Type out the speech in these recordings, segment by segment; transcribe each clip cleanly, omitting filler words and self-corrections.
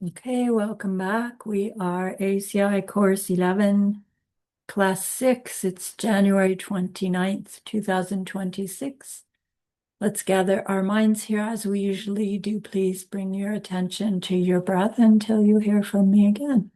Okay, welcome back. We are ACI Course 11, Class 6. It's January 29th, 2026. Let's gather our minds here as we usually do. Please bring your attention to your breath until you hear from me again.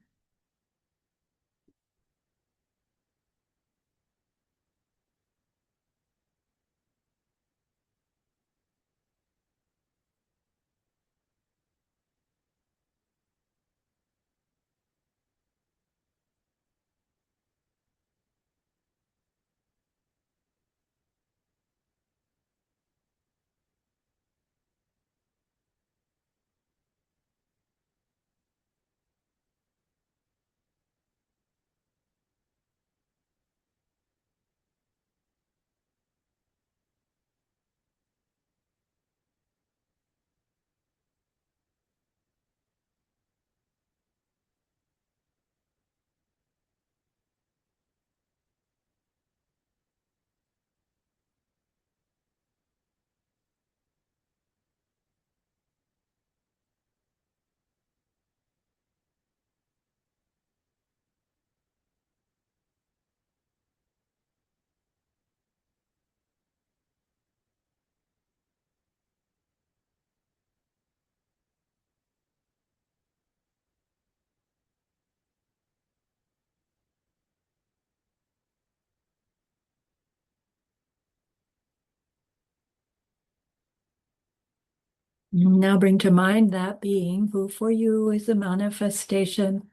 Now bring to mind that being who for you is a manifestation,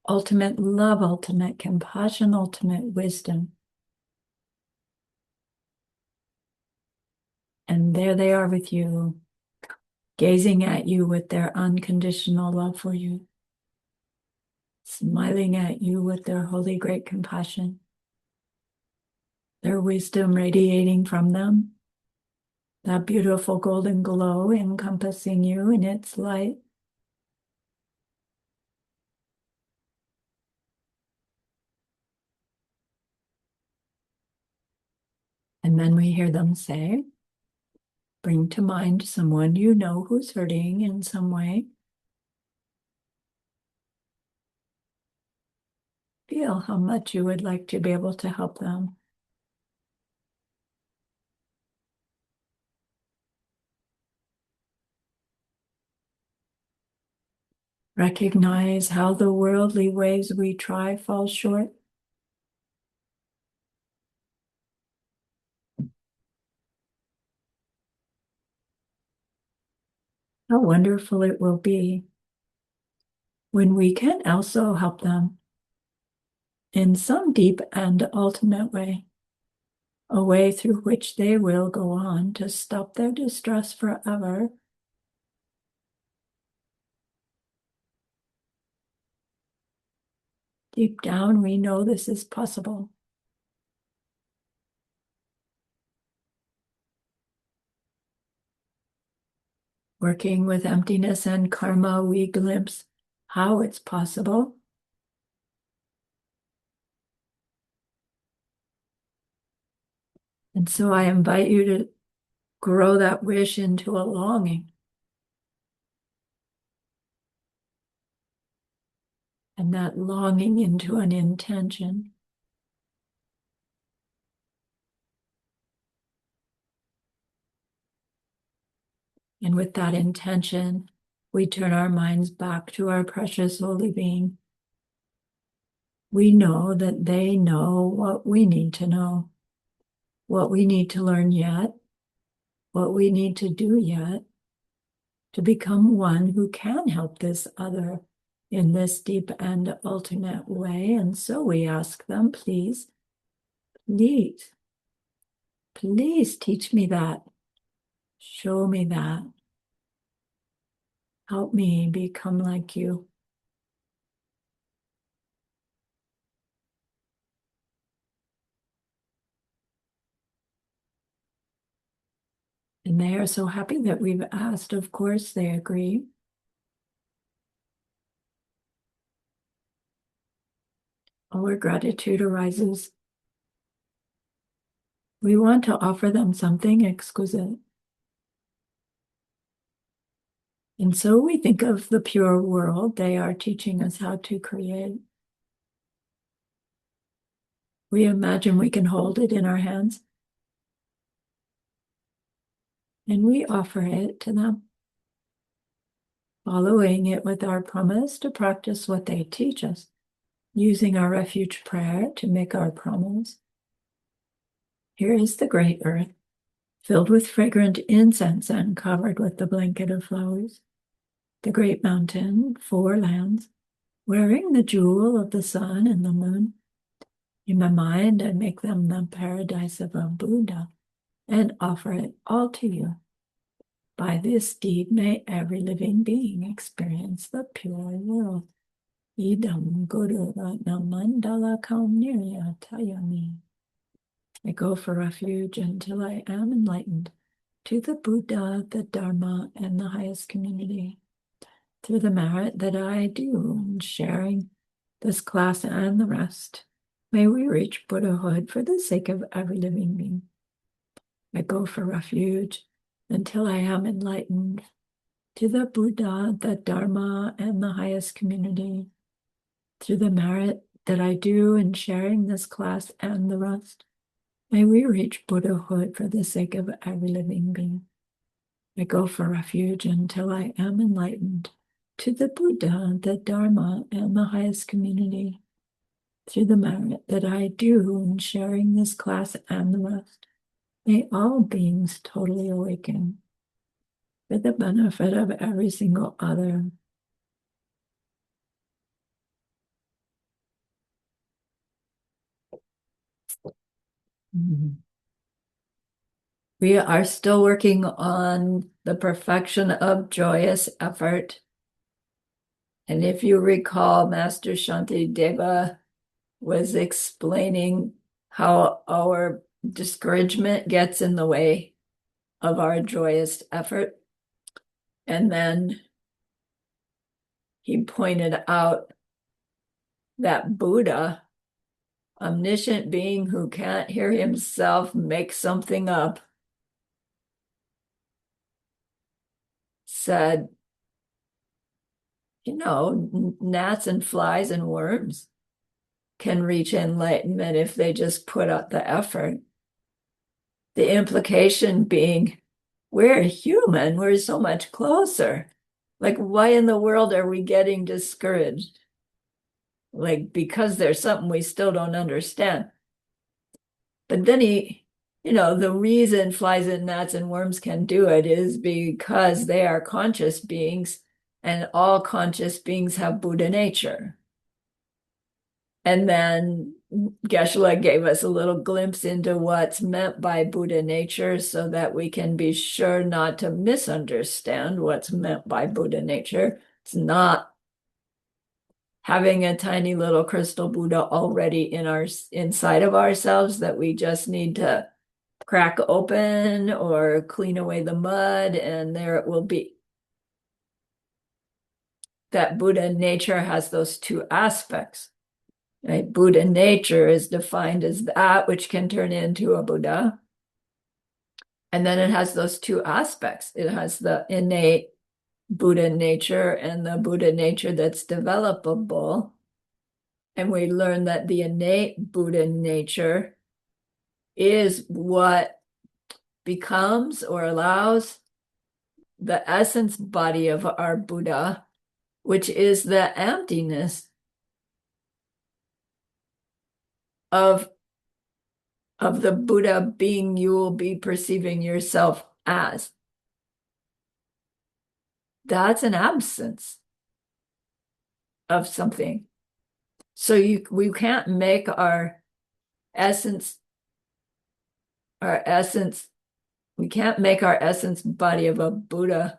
ultimate love, ultimate compassion, ultimate wisdom. And there they are with you, gazing at you with their unconditional love for you, smiling at you with their holy great compassion, their wisdom radiating from them, that beautiful golden glow encompassing you in its light. And then we hear them say, bring to mind someone you know who's hurting in some way. Feel how much you would like to be able to help them. Recognize how the worldly ways we try fall short. How wonderful it will be when we can also help them in some deep and ultimate way, a way through which they will go on to stop their distress forever. Deep down, we know this is possible. Working with emptiness and karma, we glimpse how it's possible. And so I invite you to grow that wish into a longing. And that longing into an intention. And with that intention, we turn our minds back to our precious holy being. We know that they know what we need to know, what we need to learn yet, what we need to do yet to become one who can help this other in this deep and ultimate way. And so we ask them, please, please, please teach me that. Show me that. Help me become like you. And they are so happy that we've asked. Of course, they agree. Our gratitude arises. We want to offer them something exquisite. And so we think of the pure world. They are teaching us how to create. We imagine we can hold it in our hands. And we offer it to them, following it with our promise to practice what they teach us, using our refuge prayer to make our promise. Here is the great earth, filled with fragrant incense and covered with the blanket of flowers. The great mountain, 4 lands, wearing the jewel of the sun and the moon. In my mind, I make them the paradise of a Buddha and offer it all to you. By this deed, may every living being experience the pure world. Idam Guru Ratna Mandala Kaunirya Tayami. I go for refuge until I am enlightened to the Buddha, the Dharma, and the highest community. Through the merit that I do in sharing this class and the rest, may we reach Buddhahood for the sake of every living being. I go for refuge until I am enlightened to the Buddha, the Dharma, and the highest community. Through the merit that I do in sharing this class and the rest, may we reach Buddhahood for the sake of every living being. I go for refuge until I am enlightened to the Buddha, the Dharma, and the highest community. Through the merit that I do in sharing this class and the rest, may all beings totally awaken for the benefit of every single other. We are still working on the perfection of joyous effort. And if you recall, Master Shantideva was explaining how our discouragement gets in the way of our joyous effort. And then he pointed out that Buddha, omniscient being who can't hear himself make something up, said, gnats and flies and worms can reach enlightenment if they just put out the effort. The implication being, we're human, we're so much closer. Like, why in the world are we getting discouraged? Like, because there's something we still don't understand. But then the reason flies and gnats and worms can do it is because they are conscious beings, and all conscious beings have Buddha nature. And then Geshe-la gave us a little glimpse into what's meant by Buddha nature so that we can be sure not to misunderstand what's meant by Buddha nature. It's not having a tiny little crystal Buddha already inside of ourselves that we just need to crack open or clean away the mud, and there it will be. That Buddha nature has those 2 aspects. Right? Buddha nature is defined as that which can turn into a Buddha. And then it has those 2 aspects. It has the innate Buddha nature and the Buddha nature that's developable. And we learn that the innate Buddha nature is what becomes or allows the essence body of our Buddha, which is the emptiness of the Buddha being you will be perceiving yourself as. That's an absence of something. So we can't make our essence, we can't make our essence body of a Buddha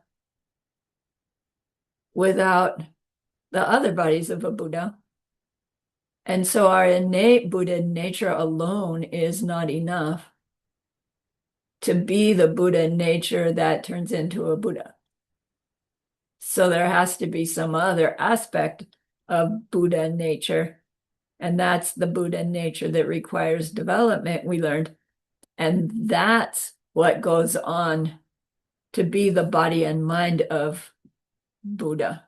without the other bodies of a Buddha. And so our innate Buddha nature alone is not enough to be the Buddha nature that turns into a Buddha. So there has to be some other aspect of Buddha nature. And that's the Buddha nature that requires development, we learned. And that's what goes on to be the body and mind of Buddha.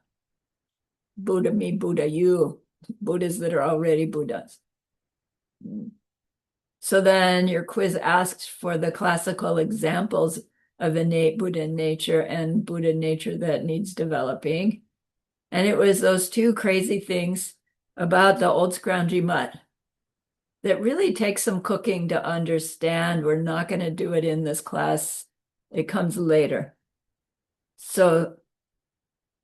Buddha me, Buddha you. Buddhas that are already Buddhas. So then your quiz asks for the classical examples of innate Buddha nature and Buddha nature that needs developing. And it was those two crazy things about the old scroungy mutt that really takes some cooking to understand. We're not going to do it in this class. It comes later. So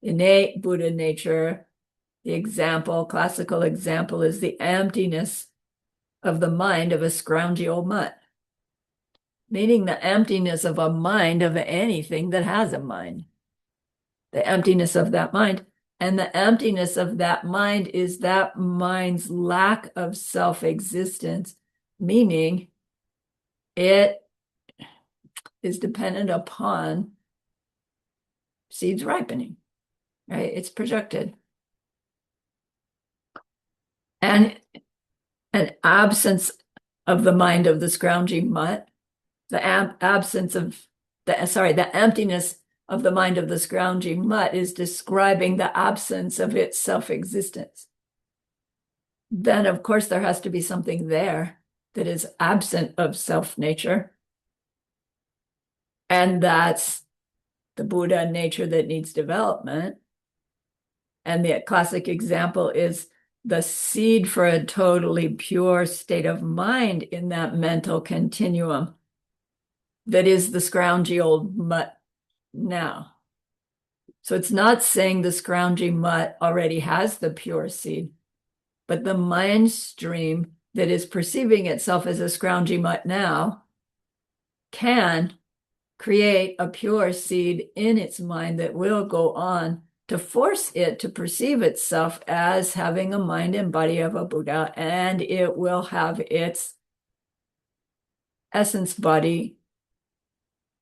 innate Buddha nature, the example, classical example is the emptiness of the mind of a scroungy old mutt, meaning the emptiness of a mind of anything that has a mind, the emptiness of that mind. And the emptiness of that mind is that mind's lack of self-existence, meaning it is dependent upon seeds ripening, right? It's projected. And an absence of the mind of the scroungy mutt, the absence of the emptiness of the mind of the scroungy mutt is describing the absence of its self-existence. Then, of course, there has to be something there that is absent of self-nature. And that's the Buddha nature that needs development. And the classic example is the seed for a totally pure state of mind in that mental continuum that is the scroungy old mutt now. So it's not saying the scroungy mutt already has the pure seed, but the mind stream that is perceiving itself as a scroungy mutt now can create a pure seed in its mind that will go on to force it to perceive itself as having a mind and body of a Buddha, and it will have its essence body,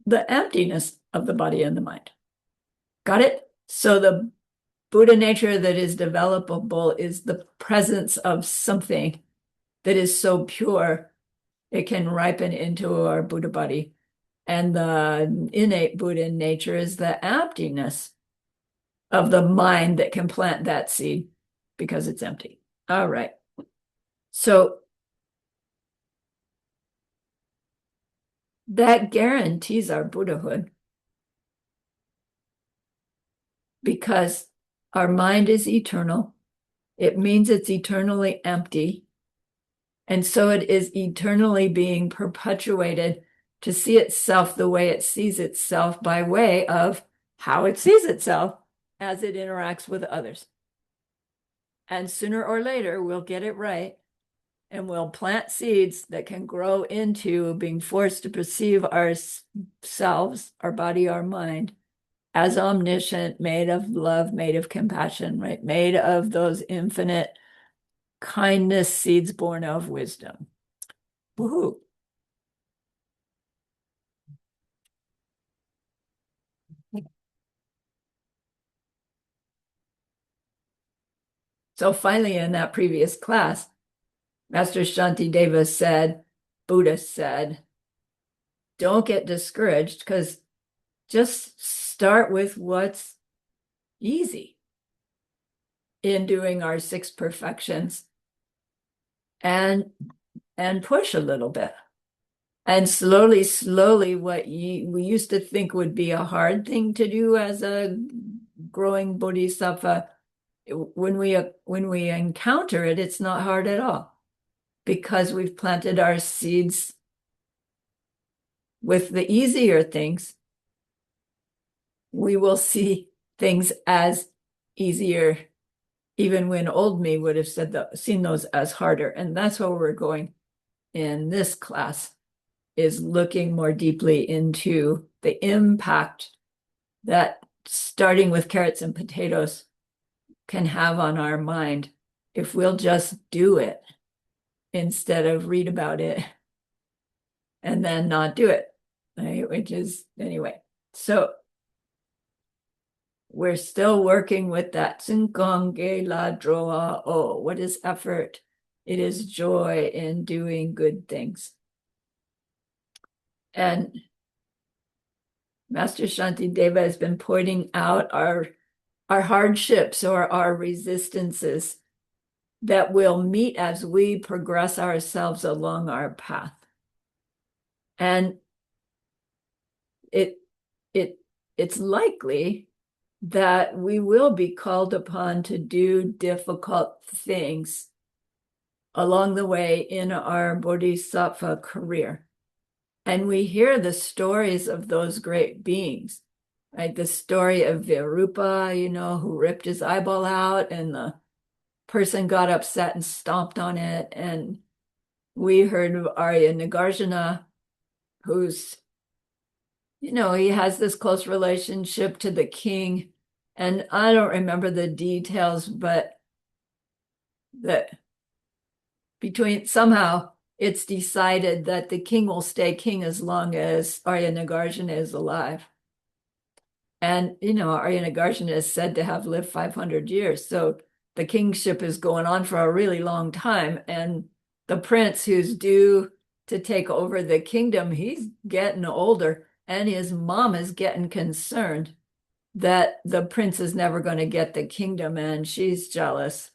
the emptiness of the body and the mind. Got it? So the Buddha nature that is developable is the presence of something that is so pure it can ripen into our Buddha body. And the innate Buddha nature is the emptiness of the mind that can plant that seed because it's empty. All right. So that guarantees our Buddhahood because our mind is eternal. It means it's eternally empty. And so it is eternally being perpetuated to see itself the way it sees itself by way of how it sees itself as it interacts with others. And sooner or later, we'll get it right and we'll plant seeds that can grow into being forced to perceive ourselves, our body, our mind, as omniscient, made of love, made of compassion, right? Made of those infinite kindness seeds born of wisdom. Woohoo. So finally, in that previous class, Master Shantideva said, Buddha said, don't get discouraged because just start with what's easy in doing our 6 perfections and push a little bit. And slowly, what we used to think would be a hard thing to do as a growing Bodhisattva, when we encounter it, it's not hard at all because we've planted our seeds with the easier things. We will see things as easier, even when old me would have seen those as harder. And that's where we're going in this class, is looking more deeply into the impact that starting with carrots and potatoes can have on our mind if we'll just do it instead of read about it and then not do it, right? Which is, anyway. So we're still working with that Tsinkonge la droa o. What is effort? It is joy in doing good things. And Master Shantideva has been pointing out our our hardships or our resistances that will meet as we progress ourselves along our path. And it it it's likely that we will be called upon to do difficult things along the way in our Bodhisattva career. And we hear the stories of those great beings, right? The story of Virupa, who ripped his eyeball out and the person got upset and stomped on it. And we heard of Arya Nagarjuna, who's, he has this close relationship to the king. And I don't remember the details, but that between somehow it's decided that the king will stay king as long as Arya Nagarjuna is alive. And, Arya Nagarjuna is said to have lived 500 years. So the kingship is going on for a really long time. And the prince who's due to take over the kingdom, he's getting older. And his mom is getting concerned that the prince is never going to get the kingdom. And she's jealous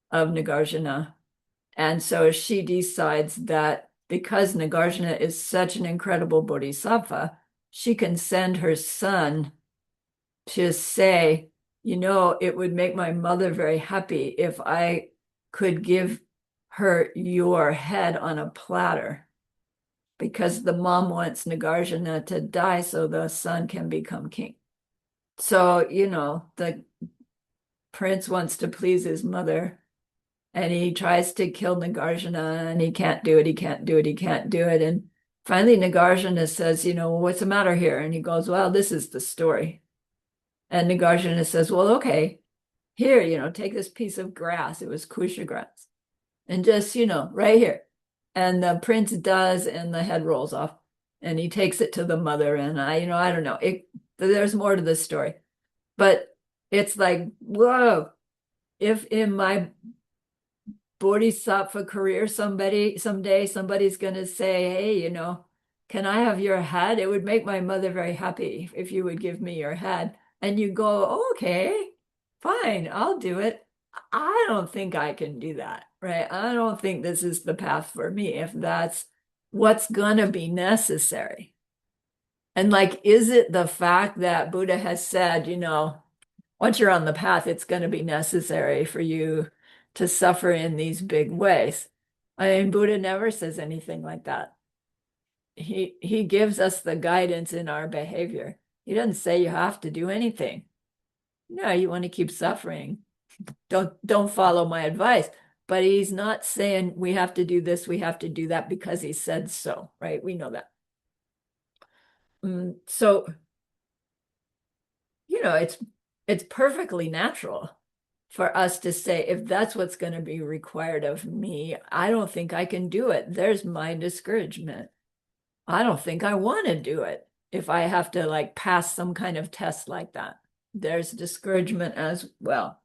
of Nagarjuna. And so she decides that because Nagarjuna is such an incredible bodhisattva, she can send her son to say, it would make my mother very happy if I could give her your head on a platter, because the mom wants Nagarjuna to die so the son can become king. So, the prince wants to please his mother. And he tries to kill Nagarjuna and he can't do it, he can't do it, he can't do it. And finally Nagarjuna says, what's the matter here? And he goes, well, this is the story. And Nagarjuna says, well, okay, here, take this piece of grass. It was kusha grass. And just, right here. And the prince does, and the head rolls off. And he takes it to the mother. And I don't know. There's more to this story. But it's like, whoa, if in my Bodhisattva career, someday somebody's going to say, hey, can I have your head? It would make my mother very happy if you would give me your head. And you go, oh, okay, fine, I'll do it. I don't think I can do that, right? I don't think this is the path for me if that's what's going to be necessary. And is it the fact that Buddha has said, once you're on the path, it's going to be necessary for you to suffer in these big ways. I mean, Buddha never says anything like that. He gives us the guidance in our behavior. He doesn't say you have to do anything. No, you want to keep suffering. Don't follow my advice. But he's not saying we have to do this, we have to do that because he said so, right? We know that. So, it's perfectly natural for us to say, if that's what's going to be required of me, I don't think I can do it. There's my discouragement. I don't think I want to do it if I have to pass some kind of test like that. There's discouragement as well.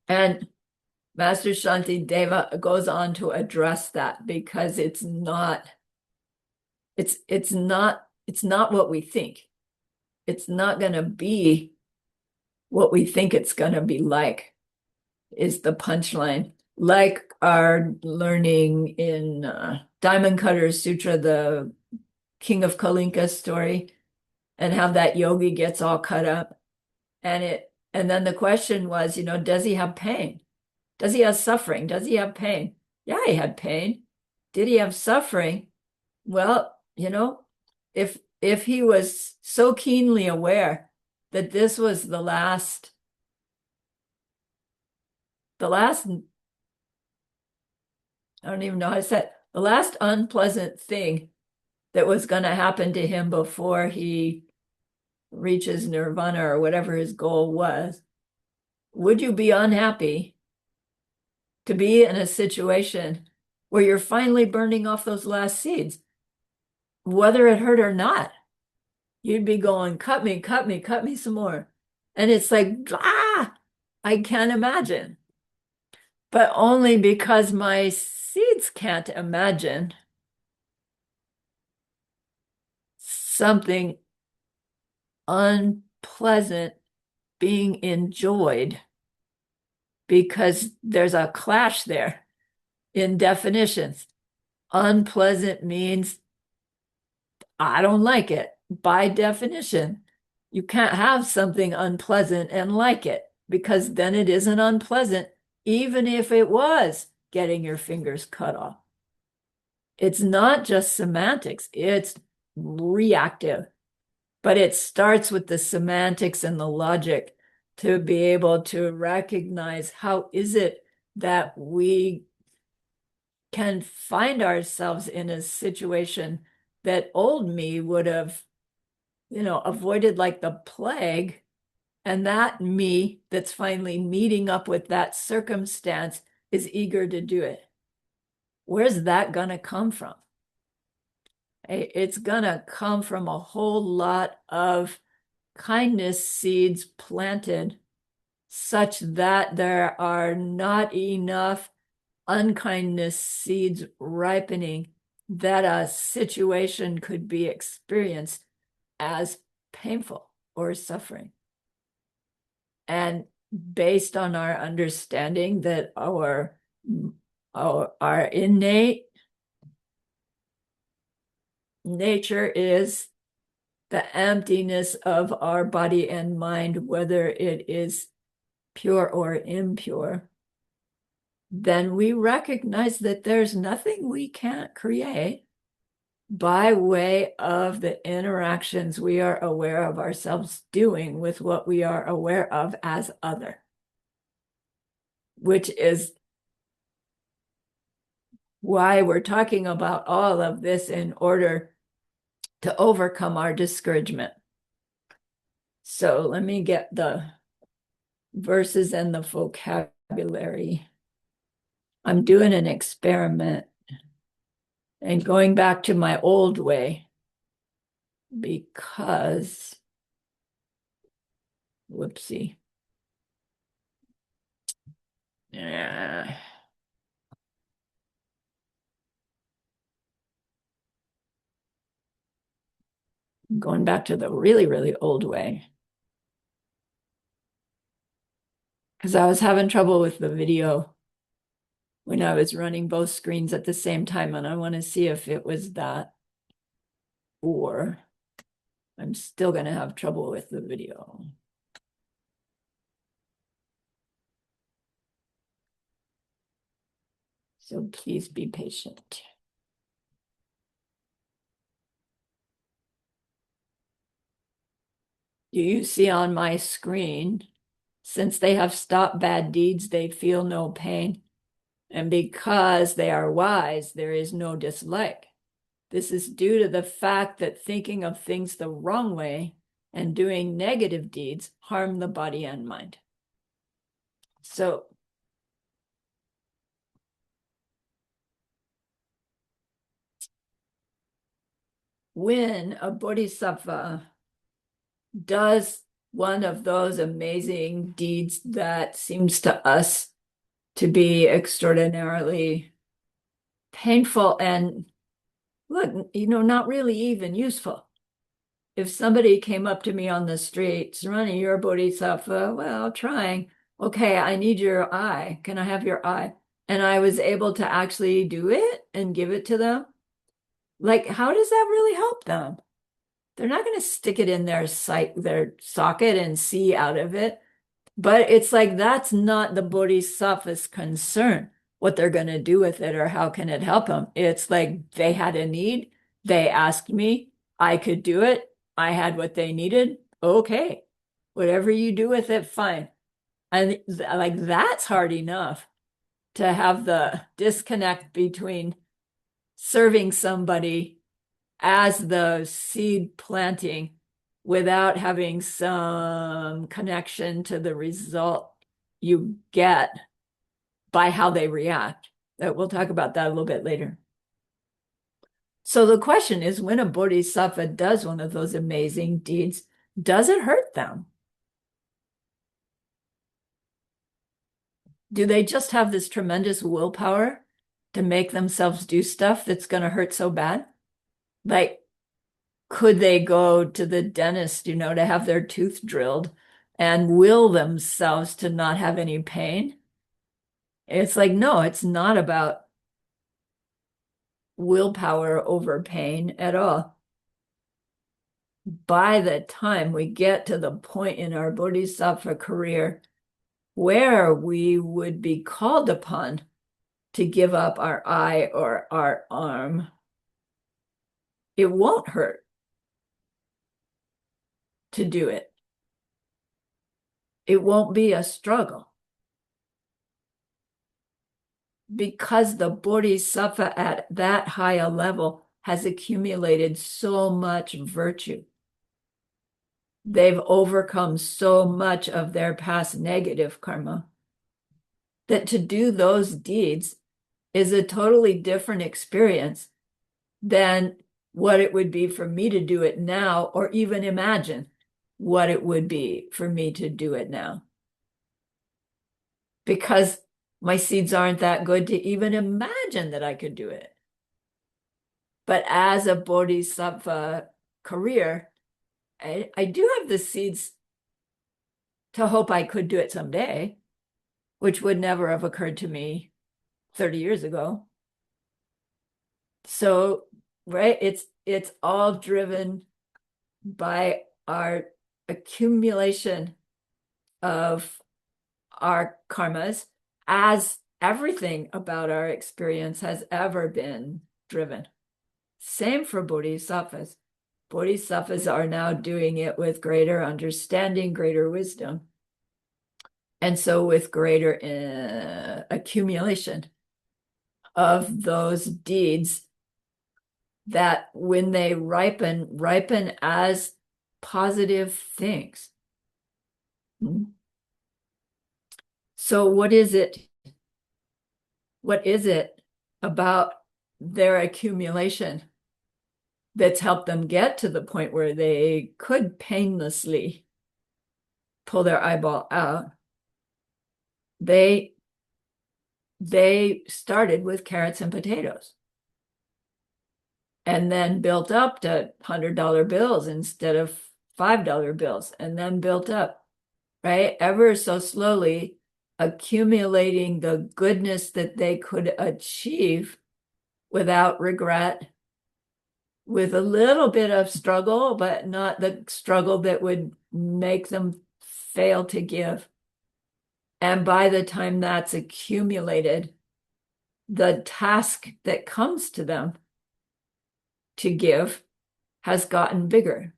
And Master Shantideva goes on to address that because it's not what we think. It's not going to be what we think it's going to be like, is the punchline. Like our learning in Diamond Cutter's Sutra, the King of Kalinka story, and how that yogi gets all cut up. And then the question was, does he have pain? Does he have suffering? Does he have pain? Yeah, he had pain. Did he have suffering? Well, if he was so keenly aware that this was the last, I don't even know how to say it, the last unpleasant thing that was going to happen to him before he reaches nirvana or whatever his goal was, would you be unhappy to be in a situation where you're finally burning off those last seeds, whether it hurt or not? You'd be going, cut me, cut me, cut me some more. And it's like, I can't imagine. But only because my seeds can't imagine something unpleasant being enjoyed, because there's a clash there in definitions. Unpleasant means I don't like it. By definition, you can't have something unpleasant and like it, because then it isn't unpleasant, even if it was getting your fingers cut off. It's not just semantics, it's reactive, but it starts with the semantics and the logic to be able to recognize how is it that we can find ourselves in a situation that old me would have, avoided like the plague. And that me that's finally meeting up with that circumstance is eager to do it. Where's that going to come from? It's going to come from a whole lot of kindness seeds planted such that there are not enough unkindness seeds ripening that a situation could be experienced as painful or suffering. And based on our understanding that our innate nature is the emptiness of our body and mind, whether it is pure or impure, then we recognize that there's nothing we can't create by way of the interactions we are aware of ourselves doing with what we are aware of as other, which is why we're talking about all of this in order to overcome our discouragement. So let me get the verses and the vocabulary. I'm doing an experiment and going back to my old way because, whoopsie. Yeah. Going back to the really, really old way. Because I was having trouble with the video when I was running both screens at the same time, and I want to see if it was that, or I'm still going to have trouble with the video. So please be patient. Do you see on my screen, since they have stopped bad deeds, they feel no pain. And because they are wise, there is no dislike. This is due to the fact that thinking of things the wrong way and doing negative deeds harm the body and mind. So when a bodhisattva does one of those amazing deeds that seems to us to be extraordinarily painful and, look, not really even useful. If somebody came up to me on the street, Sarani, you're a bodhisattva, well, trying. Okay, I need your eye. Can I have your eye? And I was able to actually do it and give it to them. Like, how does that really help them? They're not going to stick it in their socket and see out of it. But it's like, that's not the bodhisattva's concern, what they're going to do with it or how can it help them. It's like they had a need. They asked me. I could do it. I had what they needed. Okay. Whatever you do with it, fine. And like, that's hard enough to have the disconnect between serving somebody as the seed planting without having some connection to the result you get by how they react. We'll talk about that a little bit later. So the question is, when a bodhisattva does one of those amazing deeds, does it hurt them? Do they just have this tremendous willpower to make themselves do stuff that's going to hurt so bad? Like, could they go to the dentist, to have their tooth drilled and will themselves to not have any pain. It's like, no, it's not about willpower over pain at all. By the time we get to the point in our Bodhisattva career where we would be called upon to give up our eye or our arm, it won't hurt to do it. It won't be a struggle. Because the Bodhisattva at that high a level has accumulated so much virtue. They've overcome so much of their past negative karma that to do those deeds is a totally different experience than what it would be for me to do it now, or even imagine what it would be for me to do it now. Because my seeds aren't that good to even imagine that I could do it. But as a Bodhisattva career, I do have the seeds to hope I could do it someday, which would never have occurred to me 30 years ago. So, right, it's all driven by our accumulation of our karmas, as everything about our experience has ever been driven. Same for bodhisattvas. Bodhisattvas are now doing it with greater understanding, greater wisdom. And so with greater accumulation of those deeds that when they ripen as positive things. So what is it? What is it about their accumulation that's helped them get to the point where they could painlessly pull their eyeball out? They started with carrots and potatoes and then built up to $100 bills instead of $5 bills, and then built up, right? Ever so slowly accumulating the goodness that they could achieve without regret, with a little bit of struggle, but not the struggle that would make them fail to give. And by the time that's accumulated, the task that comes to them to give has gotten bigger.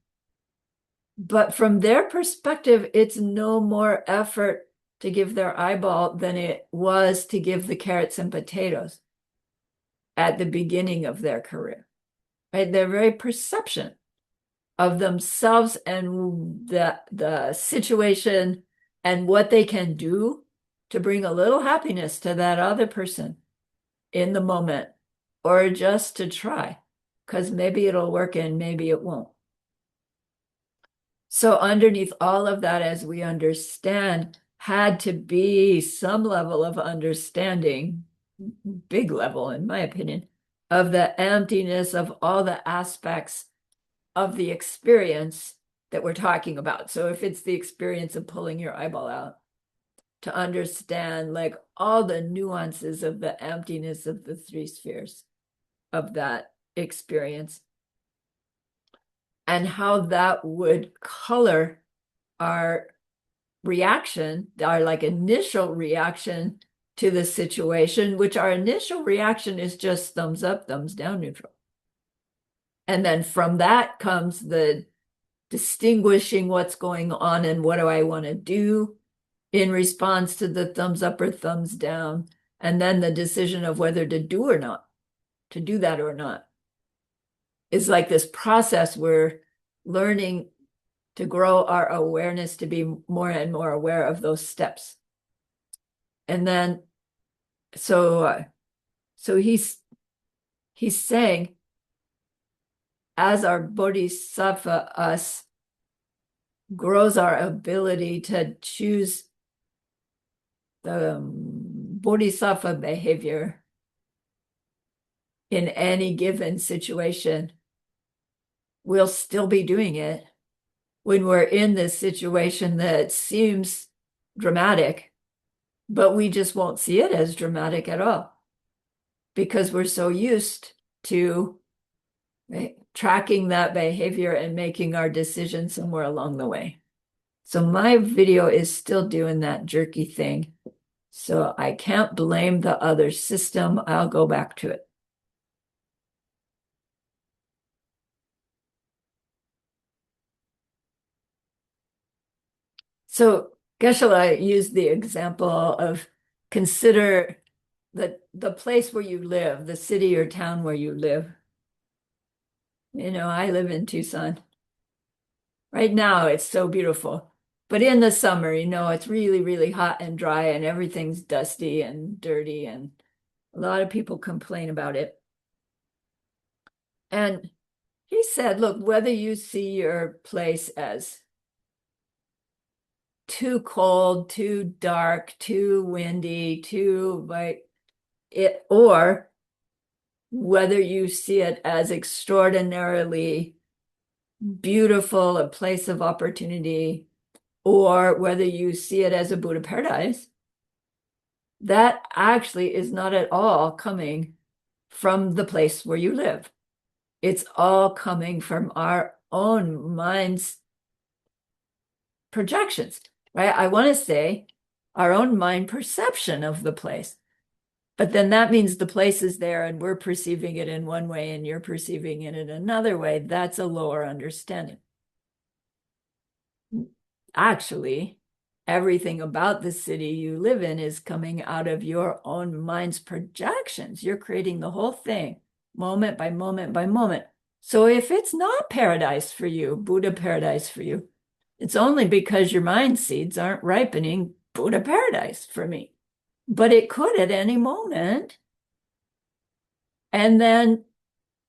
But from their perspective, it's no more effort to give their eyeball than it was to give the carrots and potatoes at the beginning of their career. Right? Their very perception of themselves and the situation and what they can do to bring a little happiness to that other person in the moment, or just to try, because maybe it'll work and maybe it won't. So underneath all of that, as we understand, had to be some level of understanding, big level in my opinion, of the emptiness of all the aspects of the experience that we're talking about. So if it's the experience of pulling your eyeball out, to understand like all the nuances of the emptiness of the three spheres of that experience, and how that would color our reaction, our like initial reaction to the situation, which our initial reaction is just thumbs up, thumbs down, neutral. And then from that comes the distinguishing what's going on and what do I want to do in response to the thumbs up or thumbs down. And then the decision of whether to do or not, to do that or not. Is like this process we're learning to grow our awareness to be more and more aware of those steps. And then, so he's saying, as our Bodhisattva us grows our ability to choose the Bodhisattva behavior in any given situation, we'll still be doing it when we're in this situation that seems dramatic, but we just won't see it as dramatic at all because we're so used to, right, tracking that behavior and making our decision somewhere along the way. So my video is still doing that jerky thing. So I can't blame the other system. I'll go back to it. So Geshe-la used the example of consider the place where you live, the city or town where you live. I live in Tucson. Right now, it's so beautiful. But in the summer, it's really, really hot and dry and everything's dusty and dirty, and a lot of people complain about it. And he said, look, whether you see your place as too cold, too dark, too windy, too like it, or whether you see it as extraordinarily beautiful, a place of opportunity, or whether you see it as a Buddha paradise, that actually is not at all coming from the place where you live. It's all coming from our own mind's projections, right? I want to say our own mind perception of the place. But then that means the place is there and we're perceiving it in one way and you're perceiving it in another way. That's a lower understanding. Actually, everything about the city you live in is coming out of your own mind's projections. You're creating the whole thing moment by moment by moment. So if it's not paradise for you, Buddha paradise for you, it's only because your mind seeds aren't ripening Buddha paradise for me. But it could at any moment. And then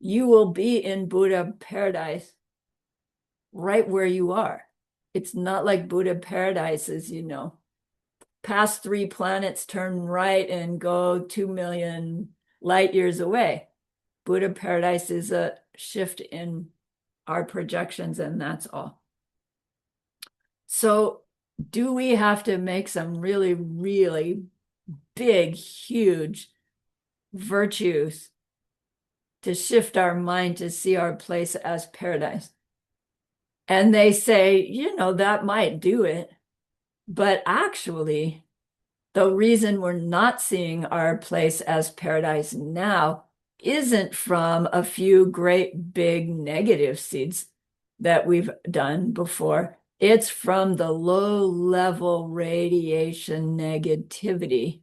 you will be in Buddha paradise right where you are. It's not like Buddha paradise is, past 3 planets, turn right and go 2 million light years away. Buddha paradise is a shift in our projections, and that's all. So do we have to make some really, really big, huge virtues to shift our mind to see our place as paradise? And they say, that might do it. But actually, the reason we're not seeing our place as paradise now isn't from a few great big negative seeds that we've done before. It's from the low level radiation negativity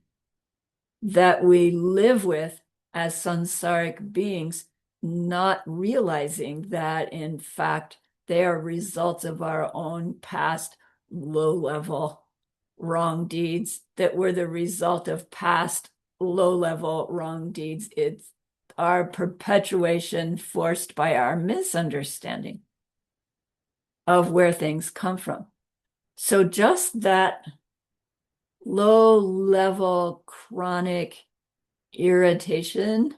that we live with as samsaric beings, not realizing that, in fact, they are results of our own past low level wrong deeds that were the result of past low level wrong deeds. It's our perpetuation forced by our misunderstanding of where things come from. So just that low level chronic irritation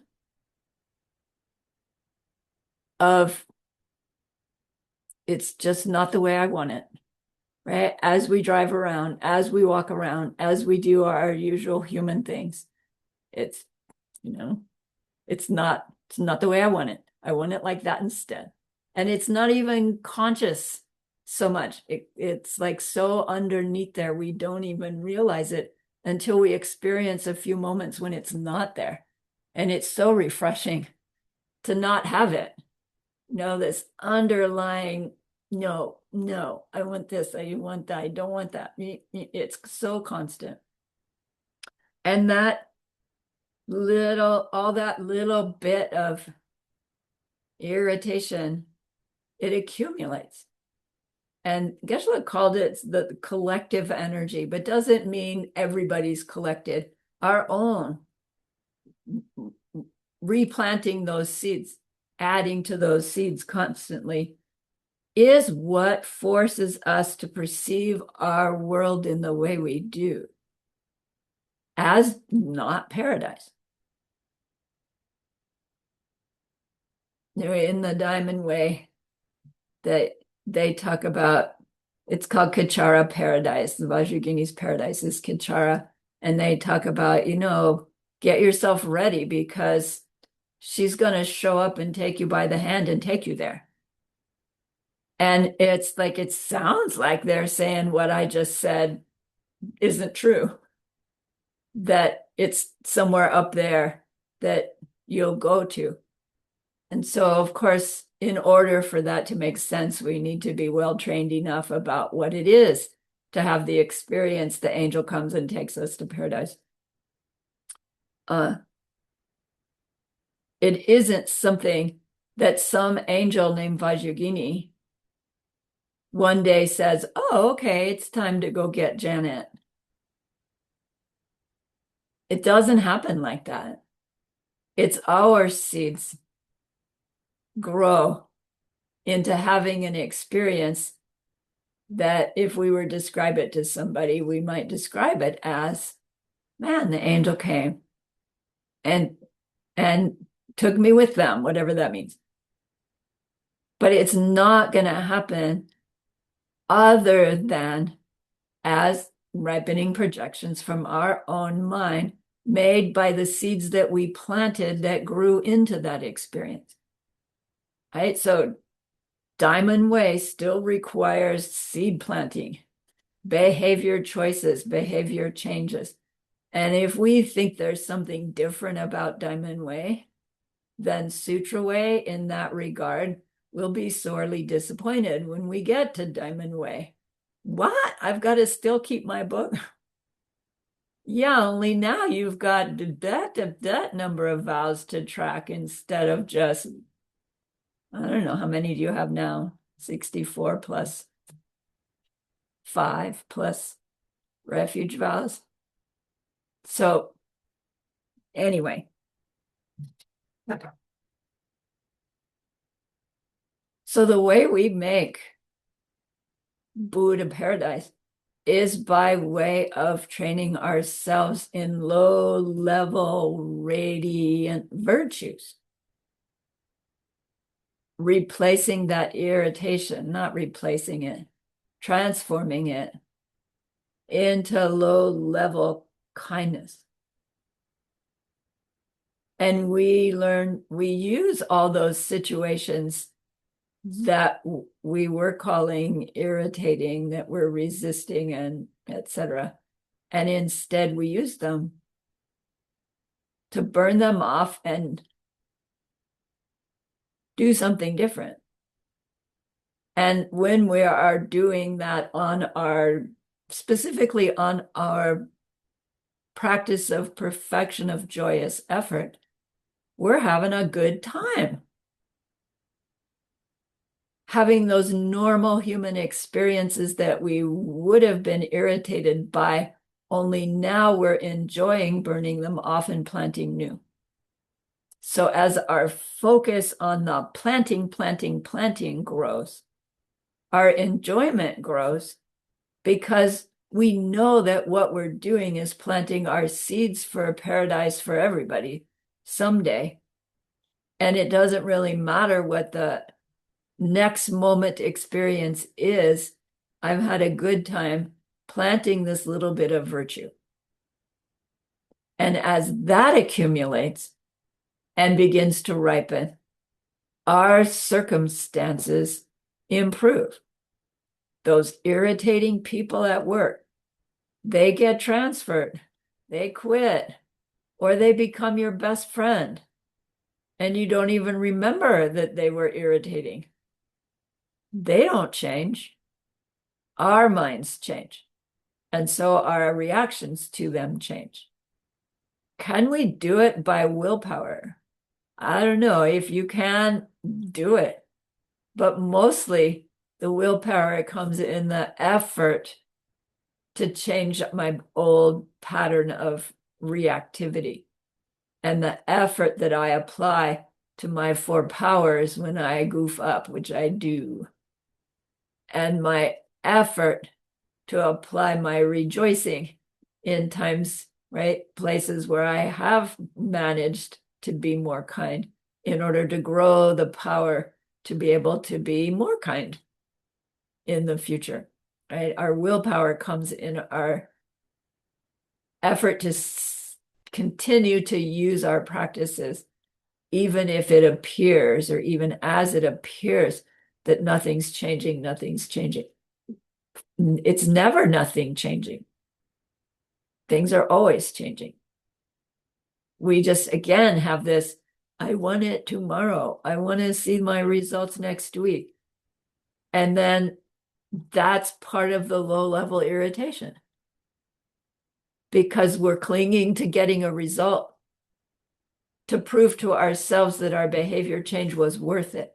of it's just not the way I want it, right? As we drive around, as we walk around, as we do our usual human things, it's, it's not the way I want it. I want it like that instead. And it's not even conscious so much. It's like so underneath there, we don't even realize it until we experience a few moments when it's not there. And it's so refreshing to not have it. This underlying, no, I want this, I want that, I don't want that. It's so constant. And all that little bit of irritation, it accumulates. And Geshe-la called it the collective energy, but doesn't mean everybody's collected. Our own replanting those seeds, adding to those seeds constantly, is what forces us to perceive our world in the way we do, as not paradise. In the Diamond Way, that they talk about, it's called Kichara paradise. The Vajrayogini's paradise is Kichara. And they talk about, get yourself ready because she's going to show up and take you by the hand and take you there. And it's like, it sounds like they're saying what I just said isn't true, that it's somewhere up there that you'll go to. And so, of course, in order for that to make sense, we need to be well trained enough about what it is to have the experience the angel comes and takes us to paradise. It isn't something that some angel named Vajrayogini one day says, oh, okay, it's time to go get Janet. It doesn't happen like that. It's our seeds grow into having an experience that if we were to describe it to somebody, we might describe it as, man, the angel came and took me with them, whatever that means. But it's not going to happen other than as ripening projections from our own mind made by the seeds that we planted that grew into that experience. Right? So Diamond Way still requires seed planting, behavior choices, behavior changes. And if we think there's something different about Diamond Way than Sutra Way in that regard, we'll be sorely disappointed when we get to Diamond Way. What? I've got to still keep my book? Yeah, only now you've got that number of vows to track instead of just, I don't know, how many do you have now? 64 plus 5 plus refuge vows. So anyway. So the way we make Buddha paradise is by way of training ourselves in low-level radiant virtues. Replacing that irritation, not replacing it, transforming it into low-level kindness. And we use all those situations that we were calling irritating, that we're resisting, and etc. And instead we use them to burn them off and do something different. And when we are doing that specifically on our practice of perfection of joyous effort, we're having a good time. Having those normal human experiences that we would have been irritated by, only now we're enjoying burning them off and planting new. So as our focus on the planting grows, our enjoyment grows because we know that what we're doing is planting our seeds for a paradise for everybody someday. And it doesn't really matter what the next moment experience is. I've had a good time planting this little bit of virtue. And as that accumulates and begins to ripen, our circumstances improve. Those irritating people at work, they get transferred, they quit, or they become your best friend. And you don't even remember that they were irritating. They don't change. Our minds change. And so our reactions to them change. Can we do it by willpower? I don't know. If you can, do it. But mostly the willpower comes in the effort to change my old pattern of reactivity and the effort that I apply to my 4 powers when I goof up, which I do. And my effort to apply my rejoicing in times, right, places where I have managed to be more kind in order to grow the power to be able to be more kind. in the future, right? Our willpower comes in our effort to continue to use our practices, even if it appears, or even as it appears, that nothing's changing, nothing's changing. It's never nothing changing. Things are always changing. We just, again, have this, I want it tomorrow. I want to see my results next week. And then that's part of the low-level irritation, because we're clinging to getting a result to prove to ourselves that our behavior change was worth it,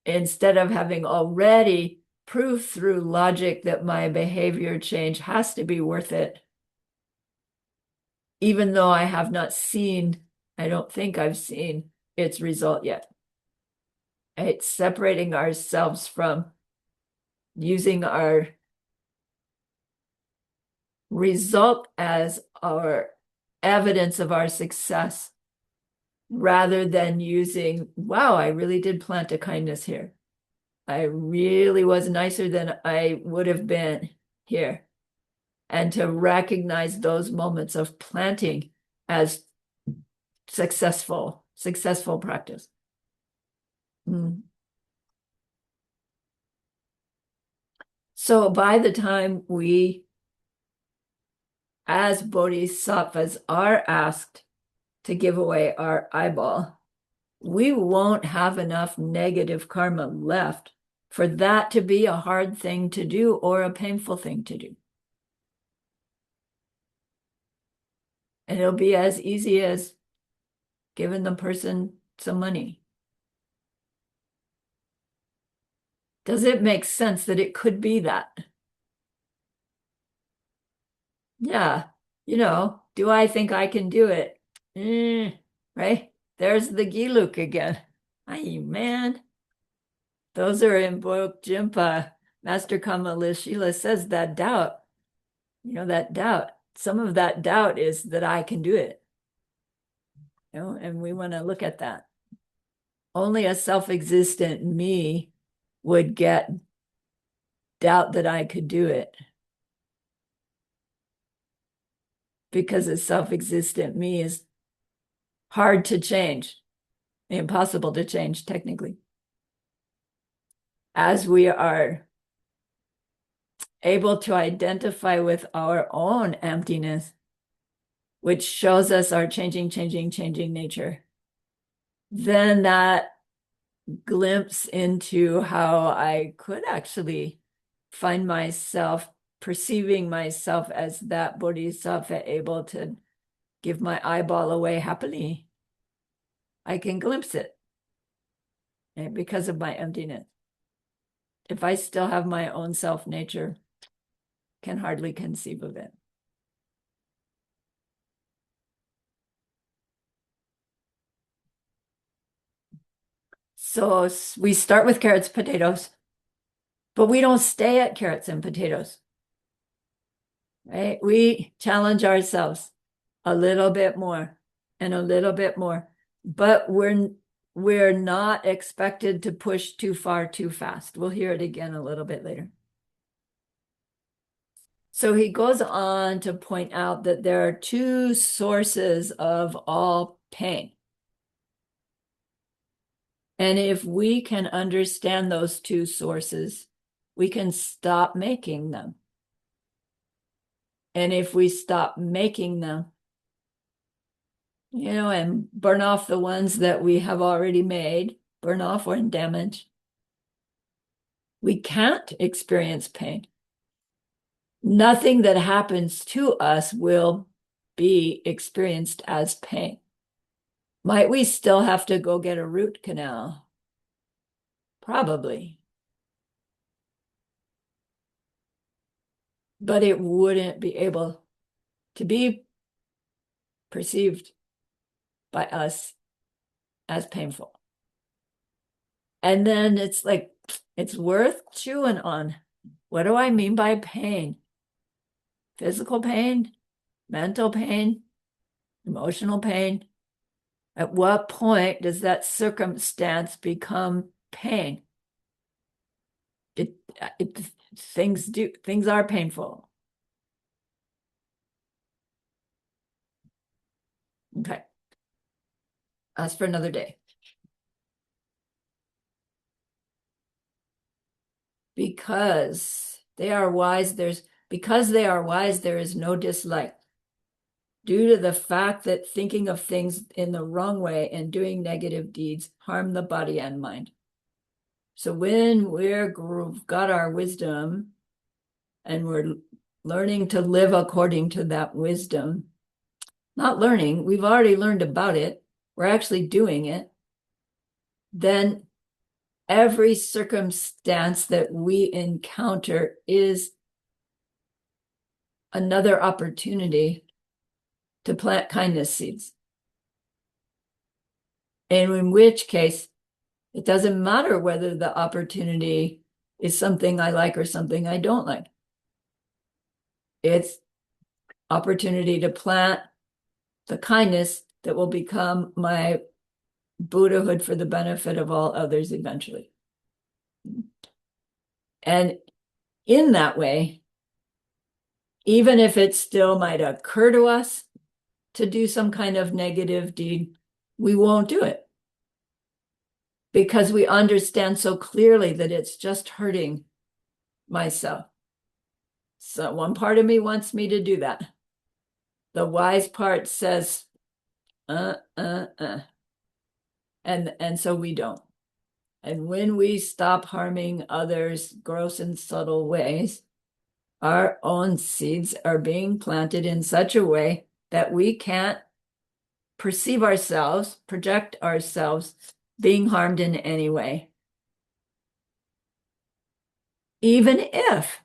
instead of having already proved through logic that my behavior change has to be worth it, even though I have not seen, I don't think I've seen its result yet. It's separating ourselves from using our result as our evidence of our success, rather than using, wow, I really did plant a kindness here. I really was nicer than I would have been here. And to recognize those moments of planting as successful practice. So by the time we, as bodhisattvas, are asked to give away our eyeball, we won't have enough negative karma left for that to be a hard thing to do or a painful thing to do. And it'll be as easy as giving the person some money. Does it make sense that it could be that? Yeah, do I think I can do it? Right? There's the Giluk again. Ay, man. Those are in Book Jimpa. Master Kamalishila says that doubt, that doubt. Some of that doubt is that I can do it. And we want to look at that. Only a self-existent me would get doubt that I could do it. Because a self-existent me is hard to change, impossible to change technically. As we are able to identify with our own emptiness, which shows us our changing nature, then that glimpse into how I could actually find myself perceiving myself as that bodhisattva able to give my eyeball away happily. I can glimpse it, right? Because of my emptiness. If I still have my own self nature, can hardly conceive of it. So we start with carrots, potatoes, but we don't stay at carrots and potatoes, right? We challenge ourselves a little bit more and a little bit more, but we're not expected to push too far too fast. We'll hear it again a little bit later. So he goes on to point out that there are two sources of all pain. And if we can understand those two sources, we can stop making them. And if we stop making them, and burn off the ones that we have already made, burn off or damage, we can't experience pain. Nothing that happens to us will be experienced as pain. Might we still have to go get a root canal? Probably. But it wouldn't be able to be perceived by us as painful. And then it's like, it's worth chewing on. What do I mean by pain? Physical pain, mental pain, emotional pain. At what point does that circumstance become pain? things are painful. Okay. That's for another day. Because they are wise, there is no dislike. Due to the fact that thinking of things in the wrong way and doing negative deeds harm the body and mind. So when we've got our wisdom and we're learning to live according to that wisdom, not learning, we've already learned about it, we're actually doing it, then every circumstance that we encounter is another opportunity to plant kindness seeds. And in which case, it doesn't matter whether the opportunity is something I like or something I don't like. It's opportunity to plant the kindness that will become my Buddhahood for the benefit of all others eventually. And in that way, even if it still might occur to us to do some kind of negative deed, we won't do it because we understand so clearly that it's just hurting myself. So one part of me wants me to do that. The wise part says, And so we don't. And when we stop harming others gross and subtle ways, our own seeds are being planted in such a way that we can't perceive ourselves, project ourselves being harmed in any way. Even if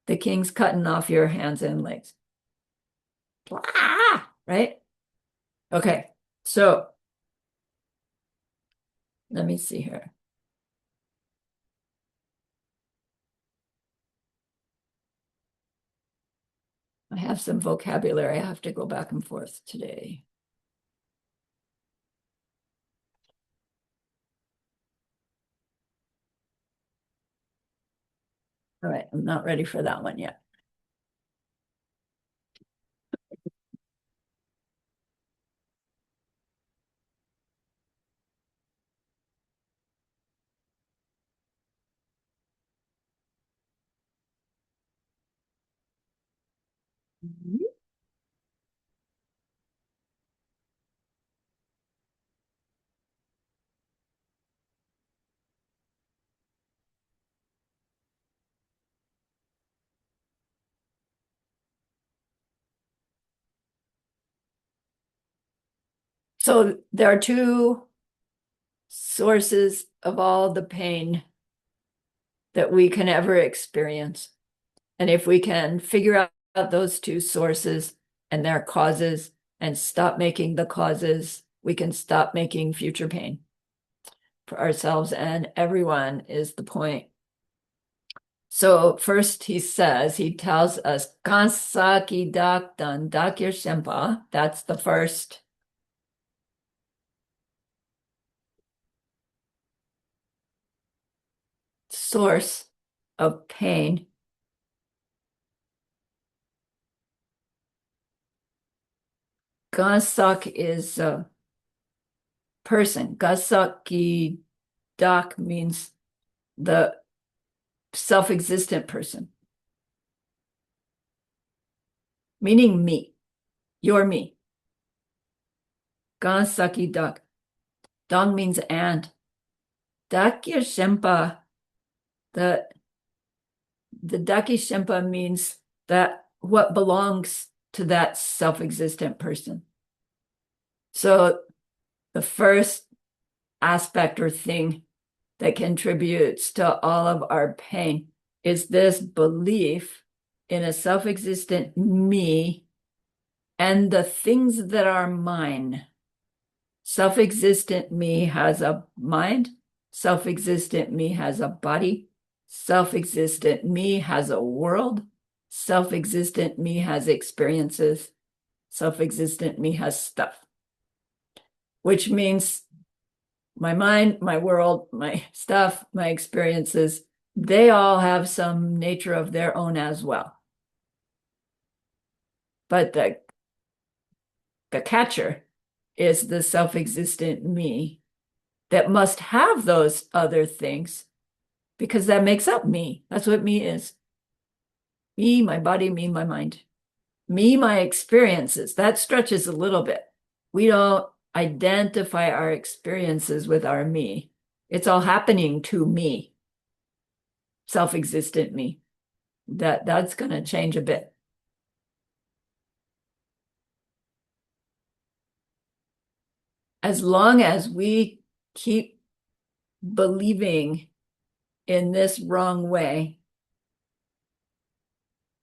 the king's cutting off your hands and legs. Right? Okay, so let me see here. I have some vocabulary I have to go back and forth today. All right, I'm not ready for that one yet. So there are two sources of all the pain that we can ever experience. And if we can figure out those two sources and their causes and stop making the causes, we can stop making future pain for ourselves and everyone is the point. So first he tells us, Kansaki Dakdan Dakir Shempa, that's the first source of pain. Gasak is a person. Gasaki Dak means the self-existent person, meaning me. You're me. Gansaki Dak. Dong means and. Dakir Shempa, the Daki Shempa means that what belongs to that self-existent person. So the first aspect or thing that contributes to all of our pain is this belief in a self-existent me and the things that are mine. Self-existent me has a mind. Self-existent me has a body. Self-existent me has a world. Self-existent me has experiences. Self-existent me has stuff. Which means my mind, my world, my stuff, my experiences, they all have some nature of their own as well. But the catcher is the self-existent me that must have those other things because that makes up me. That's what me is. Me, my body, me, my mind. Me, my experiences. That stretches a little bit. We don't identify our experiences with our me. It's all happening to me, self-existent me. That's going to change a bit. As long as we keep believing in this wrong way,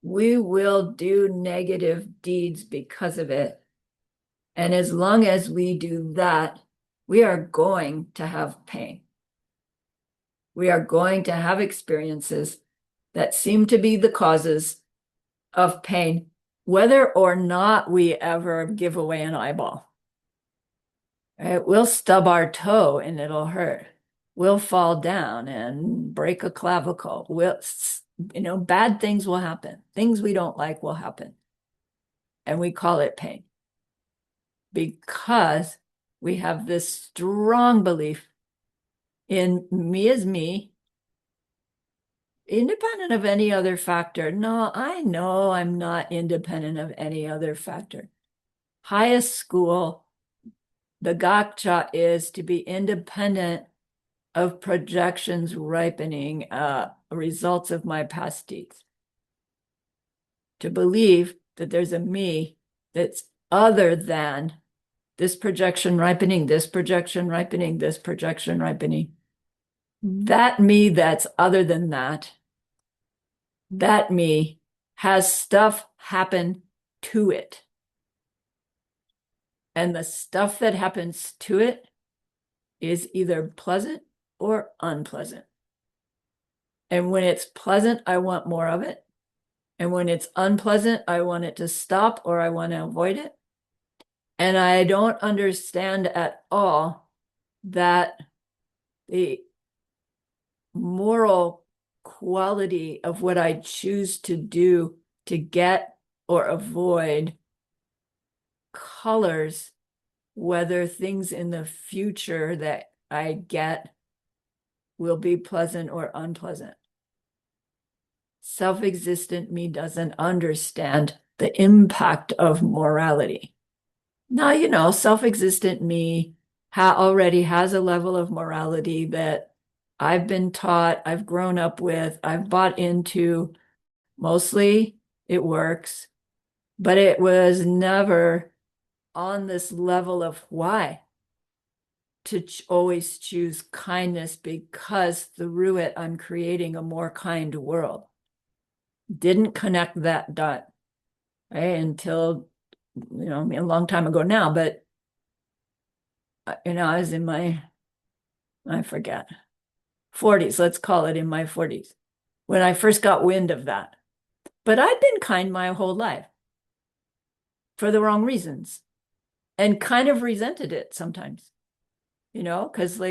we will do negative deeds because of it. And as long as we do that, we are going to have pain. We are going to have experiences that seem to be the causes of pain, whether or not we ever give away an eyeball. Right? We'll stub our toe and it'll hurt. We'll fall down and break a clavicle. Bad things will happen. Things we don't like will happen. And we call it pain because we have this strong belief in me as me, independent of any other factor. No, I know I'm not independent of any other factor. Highest school, the gotcha is to be independent of projections ripening results of my past deeds. To believe that there's a me that's other than this projection ripening, this projection ripening, this projection ripening. That me that's other than that me has stuff happen to it. And the stuff that happens to it is either pleasant or unpleasant. And when it's pleasant, I want more of it. And when it's unpleasant, I want it to stop or I want to avoid it. And I don't understand at all that the moral quality of what I choose to do to get or avoid colors whether things in the future that I get will be pleasant or unpleasant. Self-existent me doesn't understand the impact of morality. Now, self-existent me already has a level of morality that I've been taught, I've grown up with, I've bought into. Mostly it works, but it was never on this level of why to always choose kindness because through it I'm creating a more kind world. Didn't connect that dot, right? Until, a long time ago now, but, I was in I forget, 40s, let's call it in my 40s, when I first got wind of that. But I'd been kind my whole life for the wrong reasons and kind of resented it sometimes, because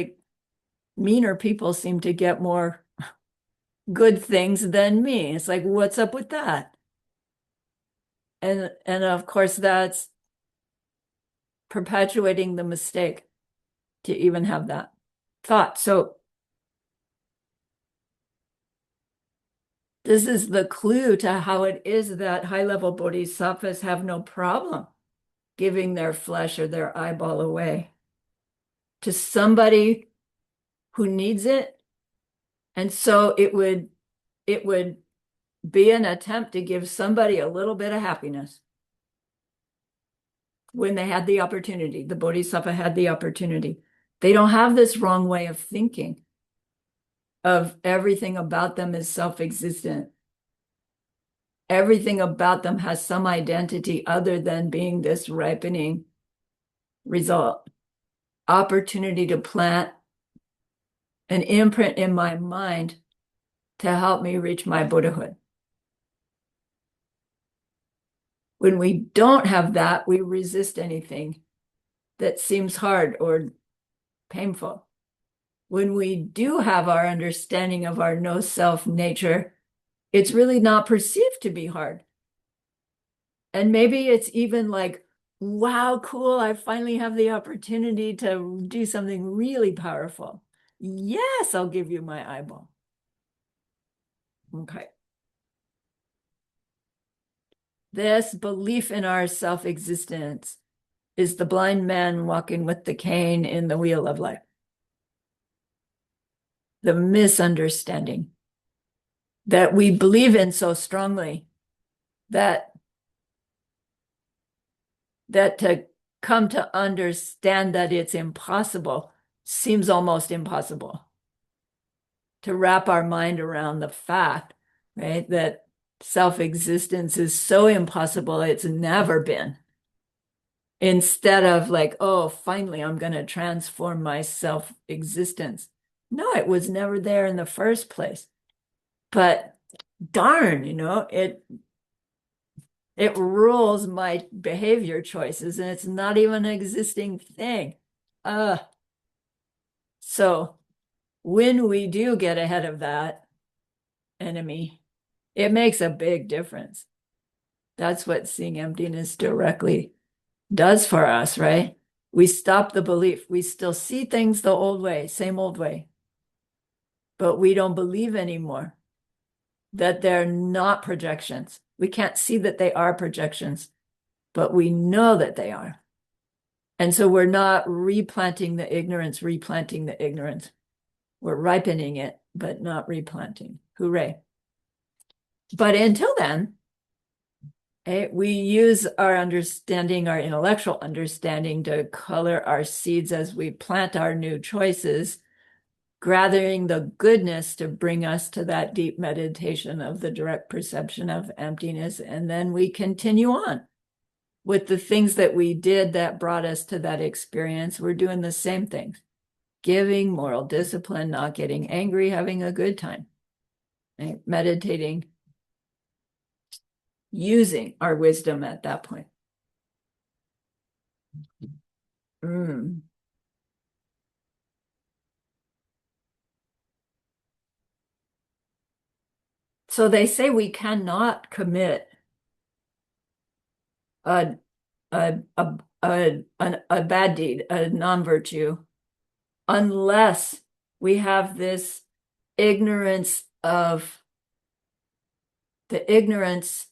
meaner people seem to get more good things than me. It's like, what's up with that? And of course, that's perpetuating the mistake to even have that thought. So this is the clue to how it is that high-level bodhisattvas have no problem giving their flesh or their eyeball away to somebody who needs it. And so it would be an attempt to give somebody a little bit of happiness when they had the opportunity. The bodhisattva had the opportunity. They don't have this wrong way of thinking of everything about them is self-existent. Everything about them has some identity other than being this ripening result. Opportunity to plant an imprint in my mind to help me reach my Buddhahood. When we don't have that, we resist anything that seems hard or painful. when we do have our understanding of our no self nature, it's really not perceived to be hard. And maybe it's even like, wow, cool, I finally have the opportunity to do something really powerful. Yes, I'll give you my eyeball. Okay. This belief in our self-existence is the blind man walking with the cane in the wheel of life. The misunderstanding that we believe in so strongly that to come to understand that it's impossible seems almost impossible. To wrap our mind around the fact, right, that self-existence is so impossible it's never been. Instead of like, oh, finally, I'm going to transform my self-existence. No, it was never there in the first place. But darn, it rules my behavior choices, and it's not even an existing thing. So when we do get ahead of that enemy, it makes a big difference. That's what seeing emptiness directly does for us, right? We stop the belief. We still see things the old way, same old way, but we don't believe anymore that they're not projections. We can't see that they are projections, but we know that they are. And so we're not replanting the ignorance. We're ripening it, but not replanting. Hooray. But until then, we use our understanding, our intellectual understanding, to color our seeds as we plant our new choices, gathering the goodness to bring us to that deep meditation of the direct perception of emptiness. And then we continue on with the things that we did that brought us to that experience. We're doing the same things: giving, moral discipline, not getting angry, having a good time, right? Meditating, using our wisdom at that point. So they say we cannot commit a bad deed, a non-virtue, unless we have this ignorance of the ignorance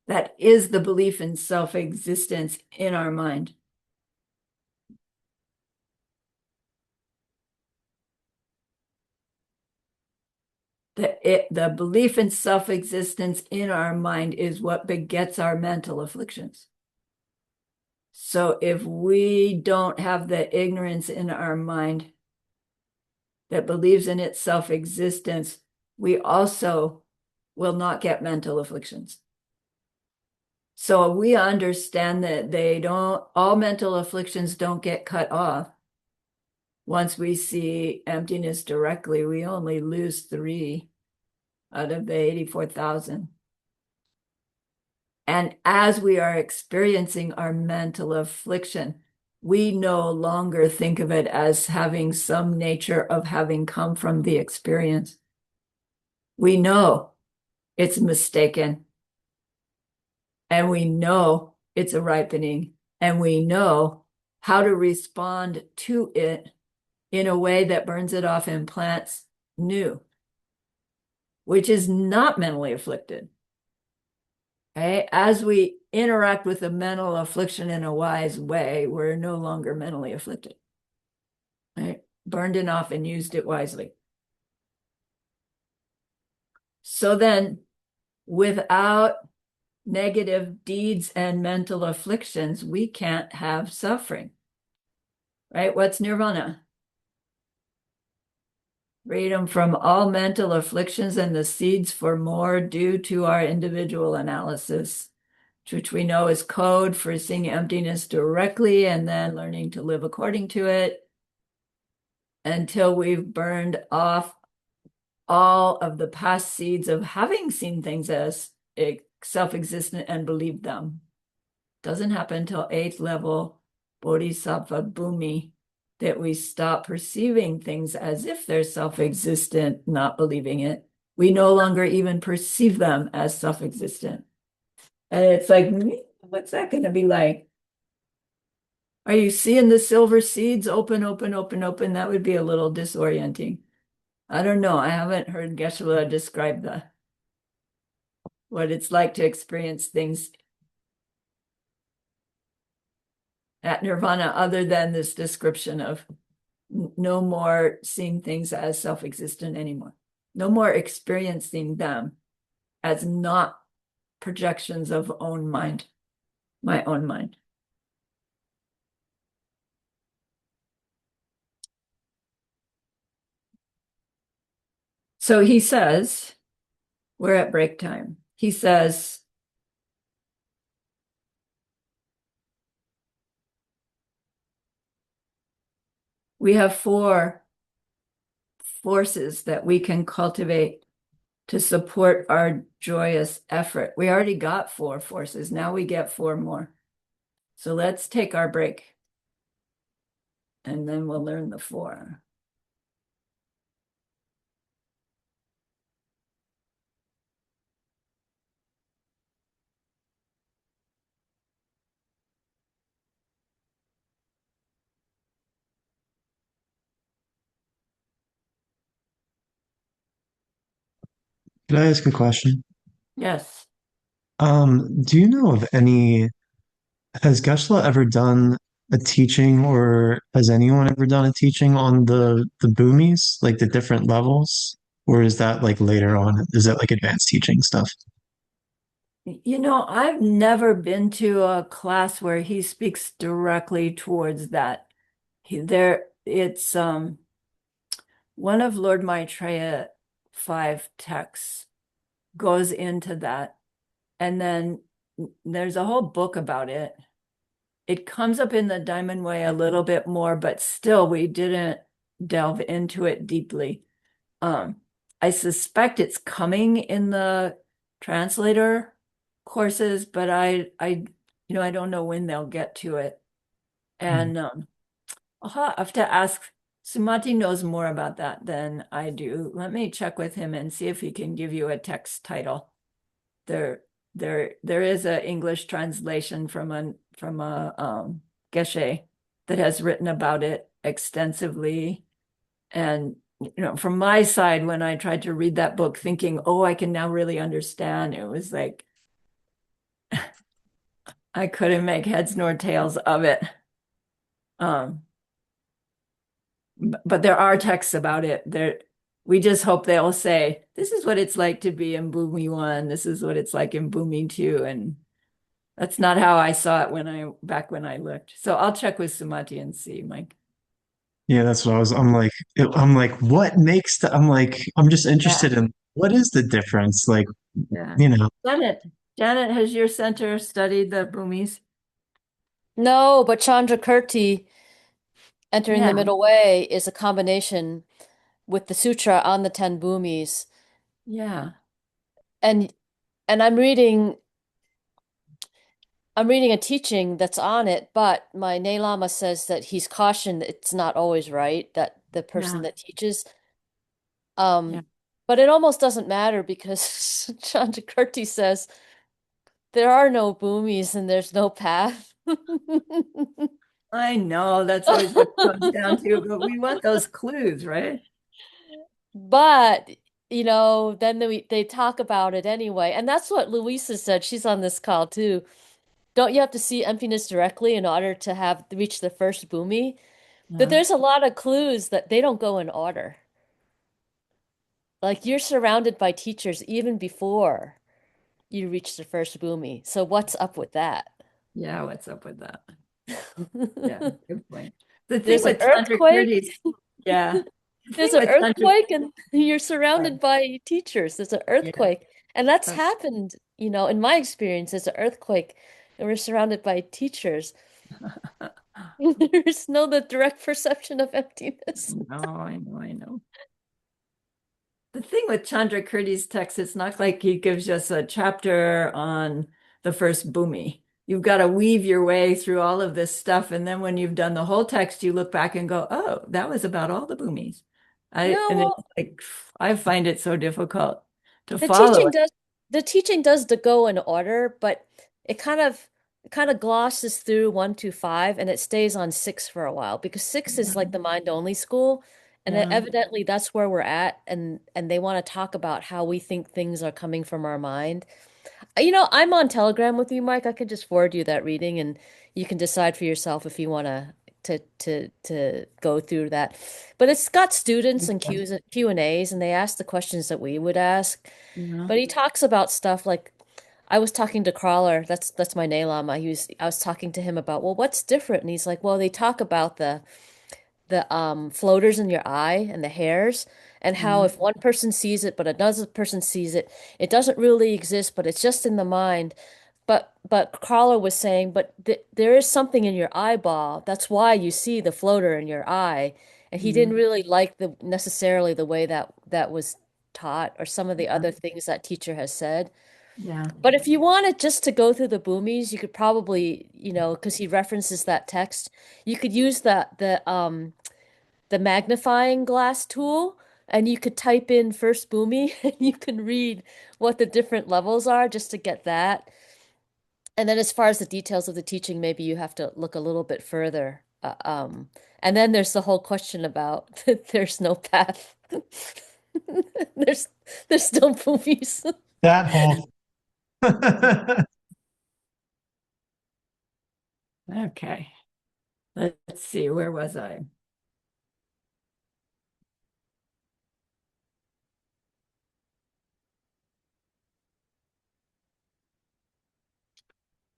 that is the belief in self-existence in our mind. The belief in self-existence in our mind is what begets our mental afflictions. So if we don't have the ignorance in our mind that believes in its self-existence, we also will not get mental afflictions. So we understand that all mental afflictions don't get cut off. Once we see emptiness directly, we only lose 3 out of the 84,000. And as we are experiencing our mental affliction, we no longer think of it as having some nature of having come from the experience. We know it's mistaken, and we know it's a ripening, and we know how to respond to it in a way that burns it off and plants new, which is not mentally afflicted. Okay? As we interact with the mental affliction in a wise way, we're no longer mentally afflicted. Right? Burned it off and used it wisely. So then, without negative deeds and mental afflictions, we can't have suffering. Right? What's nirvana? Freedom from all mental afflictions and the seeds for more due to our individual analysis, which we know is code for seeing emptiness directly and then learning to live according to it until we've burned off all of the past seeds of having seen things as self-existent and believed them. Doesn't happen until 8th level Bodhisattva Bhumi that we stop perceiving things as if they're self-existent, not believing it. We no longer even perceive them as self-existent. And it's like, what's that going to be like? Are you seeing the silver seeds open, open, open, open? That would be a little disorienting. I don't know. I haven't heard Geshe-la describe what it's like to experience things at nirvana other than this description of no more seeing things as self-existent anymore. No more experiencing them as not projections of own mind, my own mind. So he says, we're at break time. He says, we have 4 forces that we can cultivate to support our joyous effort. We already got 4 forces. Now we get 4 more. So let's take our break and then we'll learn the 4. Could I ask a question? Yes. Do you know of has Geshe ever done a teaching or has anyone ever done a teaching on the boomies, like the different levels? Or is that like later on? Is that like advanced teaching stuff? I've never been to a class where he speaks directly towards that. It's one of Lord Maitreya 5 texts goes into that. And then there's a whole book about it. It comes up in the Diamond Way a little bit more, but still we didn't delve into it deeply. Um, I suspect it's coming in the translator courses, but I don't know when they'll get to it. Hmm. And I'll have to ask. Sumati knows more about that than I do. Let me check with him and see if he can give you a text title. There, there is an English translation from a Geshe that has written about it extensively. And from my side, when I tried to read that book, thinking, "Oh, I can now really understand," it was like I couldn't make heads nor tails of it. Um, but there are texts about it. We just hope they'll say, "This is what it's like to be in Bhumi 1. This is what it's like in Bhumi 2." And that's not how I saw it back when I looked. So I'll check with Sumati and see, Mike. Yeah, that's what I'm like, what makes I'm like, I'm just Yeah, interested in what is the difference? Like, yeah. you know, Janet, Janet, has your center studied the Bhumis? No, but Chandrakirti entering Yeah, the middle way is a combination with the sutra on the 10 bhumis. yeah, And and I'm reading a teaching that's on it, but my Ne Lama says that he's cautioned it's not always right, that the person yeah, that teaches. yeah. Um, but it almost doesn't matter because Chandrakirti says there are no bhumis and there's no path. I know that's always what it comes down to, but we want those clues, right? But, then they talk about it anyway. And that's what Louisa said. She's on this call too. Don't you have to see emptiness directly in order to have reach the first boomy? But Yeah, there's a lot of clues that they don't go in order. Like you're surrounded by teachers even before you reach the first boomy. So what's up with that? yeah. What's up with that? Yeah, good point. The thing There's an with Tantra earthquake. Kurtis, yeah, the There's thing an with Tantra, earthquake and you're yeah, surrounded by teachers. There's an yeah. earthquake. And that's That's happened, in my experience, there's an earthquake and we're surrounded by teachers. There's no the direct perception of emptiness. no, I know, I know. The thing with Chandra Kurdi's text, it's not like he gives us a chapter on the first bhumi. you've got to weave your way through all of this stuff. And then when you've done the whole text, you look back and go, oh, that was about all the boomies. No, And it's well, like, I find it so difficult to the follow teaching it. does the teaching does the go in order, but it kind of glosses through 1 to 5 and it stays on 6 for a while because 6 is like the mind only school. And then Yeah. evidently that's where we're at and they want to talk about how we think things are coming from our mind. You know, I'm on Telegram with you, Mike. I could just forward you that reading and you can decide for yourself if you want to go through that. But it's got students and Q and A's and they ask the questions that we would ask. Yeah. But he talks about stuff like I was talking to Crawler, that's my Neilama. I was talking to him about, well, what's different? And he's like, well, they talk about the floaters in your eye and the hairs and how Yeah. if one person sees it but another person sees it, it doesn't really exist, but it's just in the mind. But Carla was saying, but th there is something in your eyeball. That's why you see the floater in your eye. And he Yeah. didn't really like the necessarily the way that was taught or some of the Yeah. other things that teacher has said. Yeah. But if you wanted just to go through the boomies, you could probably, you know, because he references that text, you could use the magnifying glass tool and you could type in first boomy and you can read what the different levels are just to get that. And then as far as the details of the teaching, maybe you have to look a little bit further. And then there's the whole question about there's no path. There's there's still boomies. That whole Okay. Let's see. Where was I?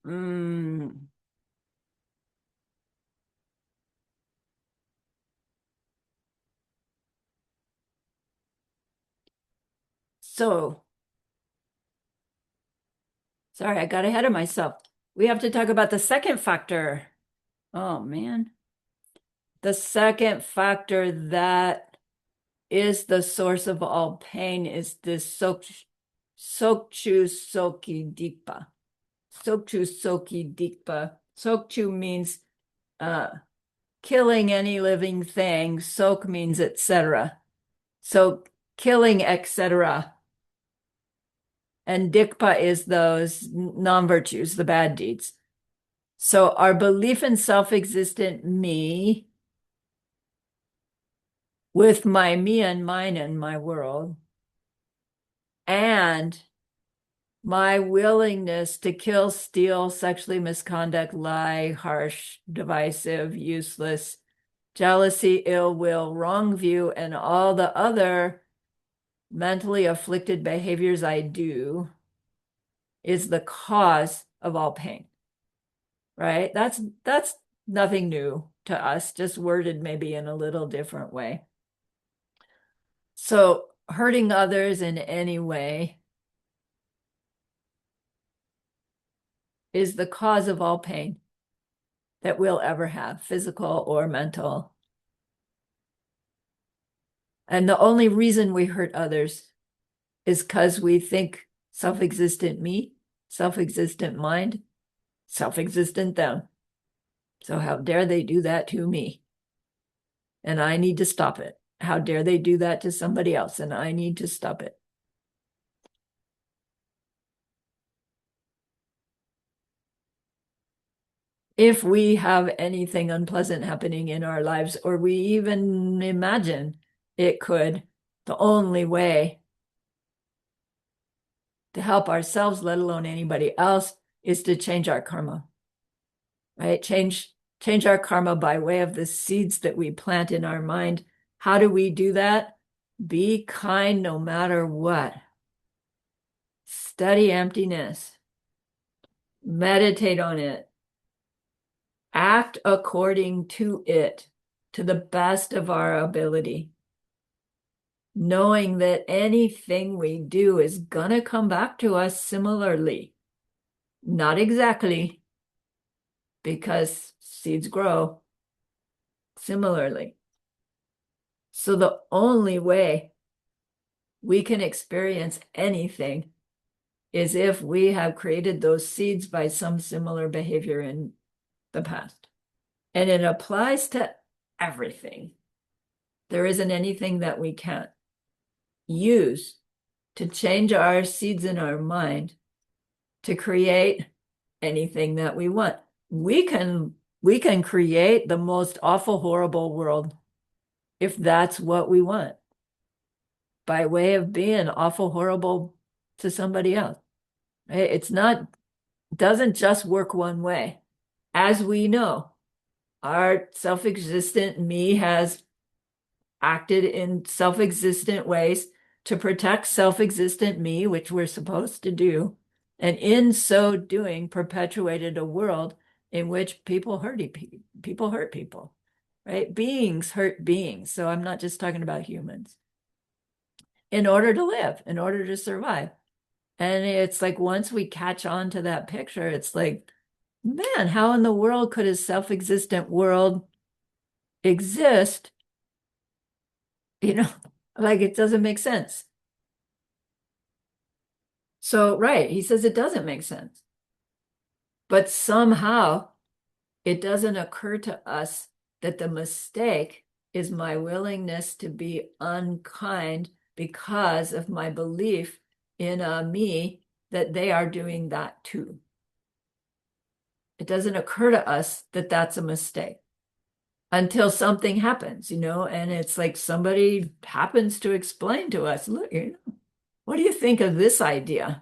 Mm. So, sorry, I got ahead of myself. We have to talk about the second factor. Oh, man. The second factor that is the source of all pain is this Sokchu Soki Dikpa. Sokchu Soki Dikpa. Sokchu means uh, killing any living thing. Sok means etc. So killing etc. And Dikpa is those non-virtues, the bad deeds. So our belief in self-existent me with my me and mine and my world and my willingness to kill, steal, sexually misconduct, lie, harsh, divisive, useless, jealousy, ill will, wrong view, and all the other mentally afflicted behaviors I do is the cause of all pain, right? That's nothing new to us, just worded maybe in a little different way. So hurting others in any way is the cause of all pain that we'll ever have, physical or mental. And the only reason we hurt others is because we think self-existent me, self-existent mind, self-existent them. So how dare they do that to me? And I need to stop it. How dare they do that to somebody else? And I need to stop it. If we have anything unpleasant happening in our lives, or we even imagine it could, the only way to help ourselves, let alone anybody else, is to change our karma, right? Change our karma by way of the seeds that we plant in our mind. How do we do that? Be kind no matter what. Study emptiness. Meditate on it. Act according to it to the best of our ability, knowing that anything we do is gonna come back to us similarly. Not exactly, because seeds grow similarly. So the only way we can experience anything is if we have created those seeds by some similar behavior in the past. And it applies to everything. There isn't anything that we can't use to change our seeds in our mind to create anything that we want. We can create the most awful, horrible world if that's what we want, by way of being awful, horrible to somebody else. It's not, doesn't just work one way. As we know, our self-existent me has acted in self-existent ways to protect self-existent me, which we're supposed to do. And in so doing, perpetuated a world in which people hurt people, right? Beings hurt beings. So I'm not just talking about humans. In order to live, in order to survive. And it's like, once we catch on to that picture, it's like, man, how in the world could a self-existent world exist? Like, it doesn't make sense. So, right, he says it doesn't make sense. But somehow it doesn't occur to us that the mistake is my willingness to be unkind because of my belief in a me that they are doing that too. It doesn't occur to us that that's a mistake until something happens, and it's like somebody happens to explain to us, look, what do you think of this idea?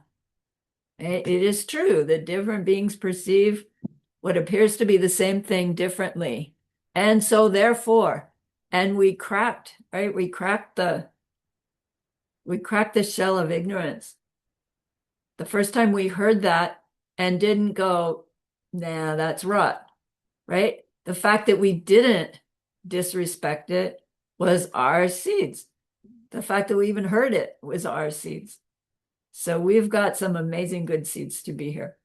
It is true that different beings perceive what appears to be the same thing differently. And so therefore, and we cracked, right? We cracked the shell of ignorance. The first time we heard that and didn't go, nah, that's rot, right? The fact that we didn't disrespect it was our seeds. The fact that we even heard it was our seeds. So we've got some amazing good seeds to be here.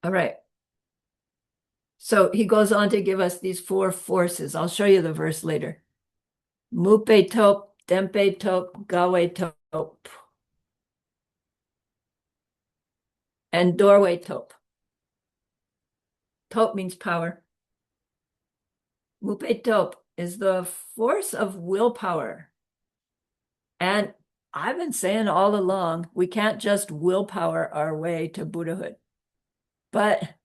All right. So he goes on to give us these 4 forces. I'll show you the verse later. Mupe top, dempe top, gawe top, and doorway top. Top means power. Mupe top is the force of willpower. And I've been saying all along, we can't just willpower our way to Buddhahood. But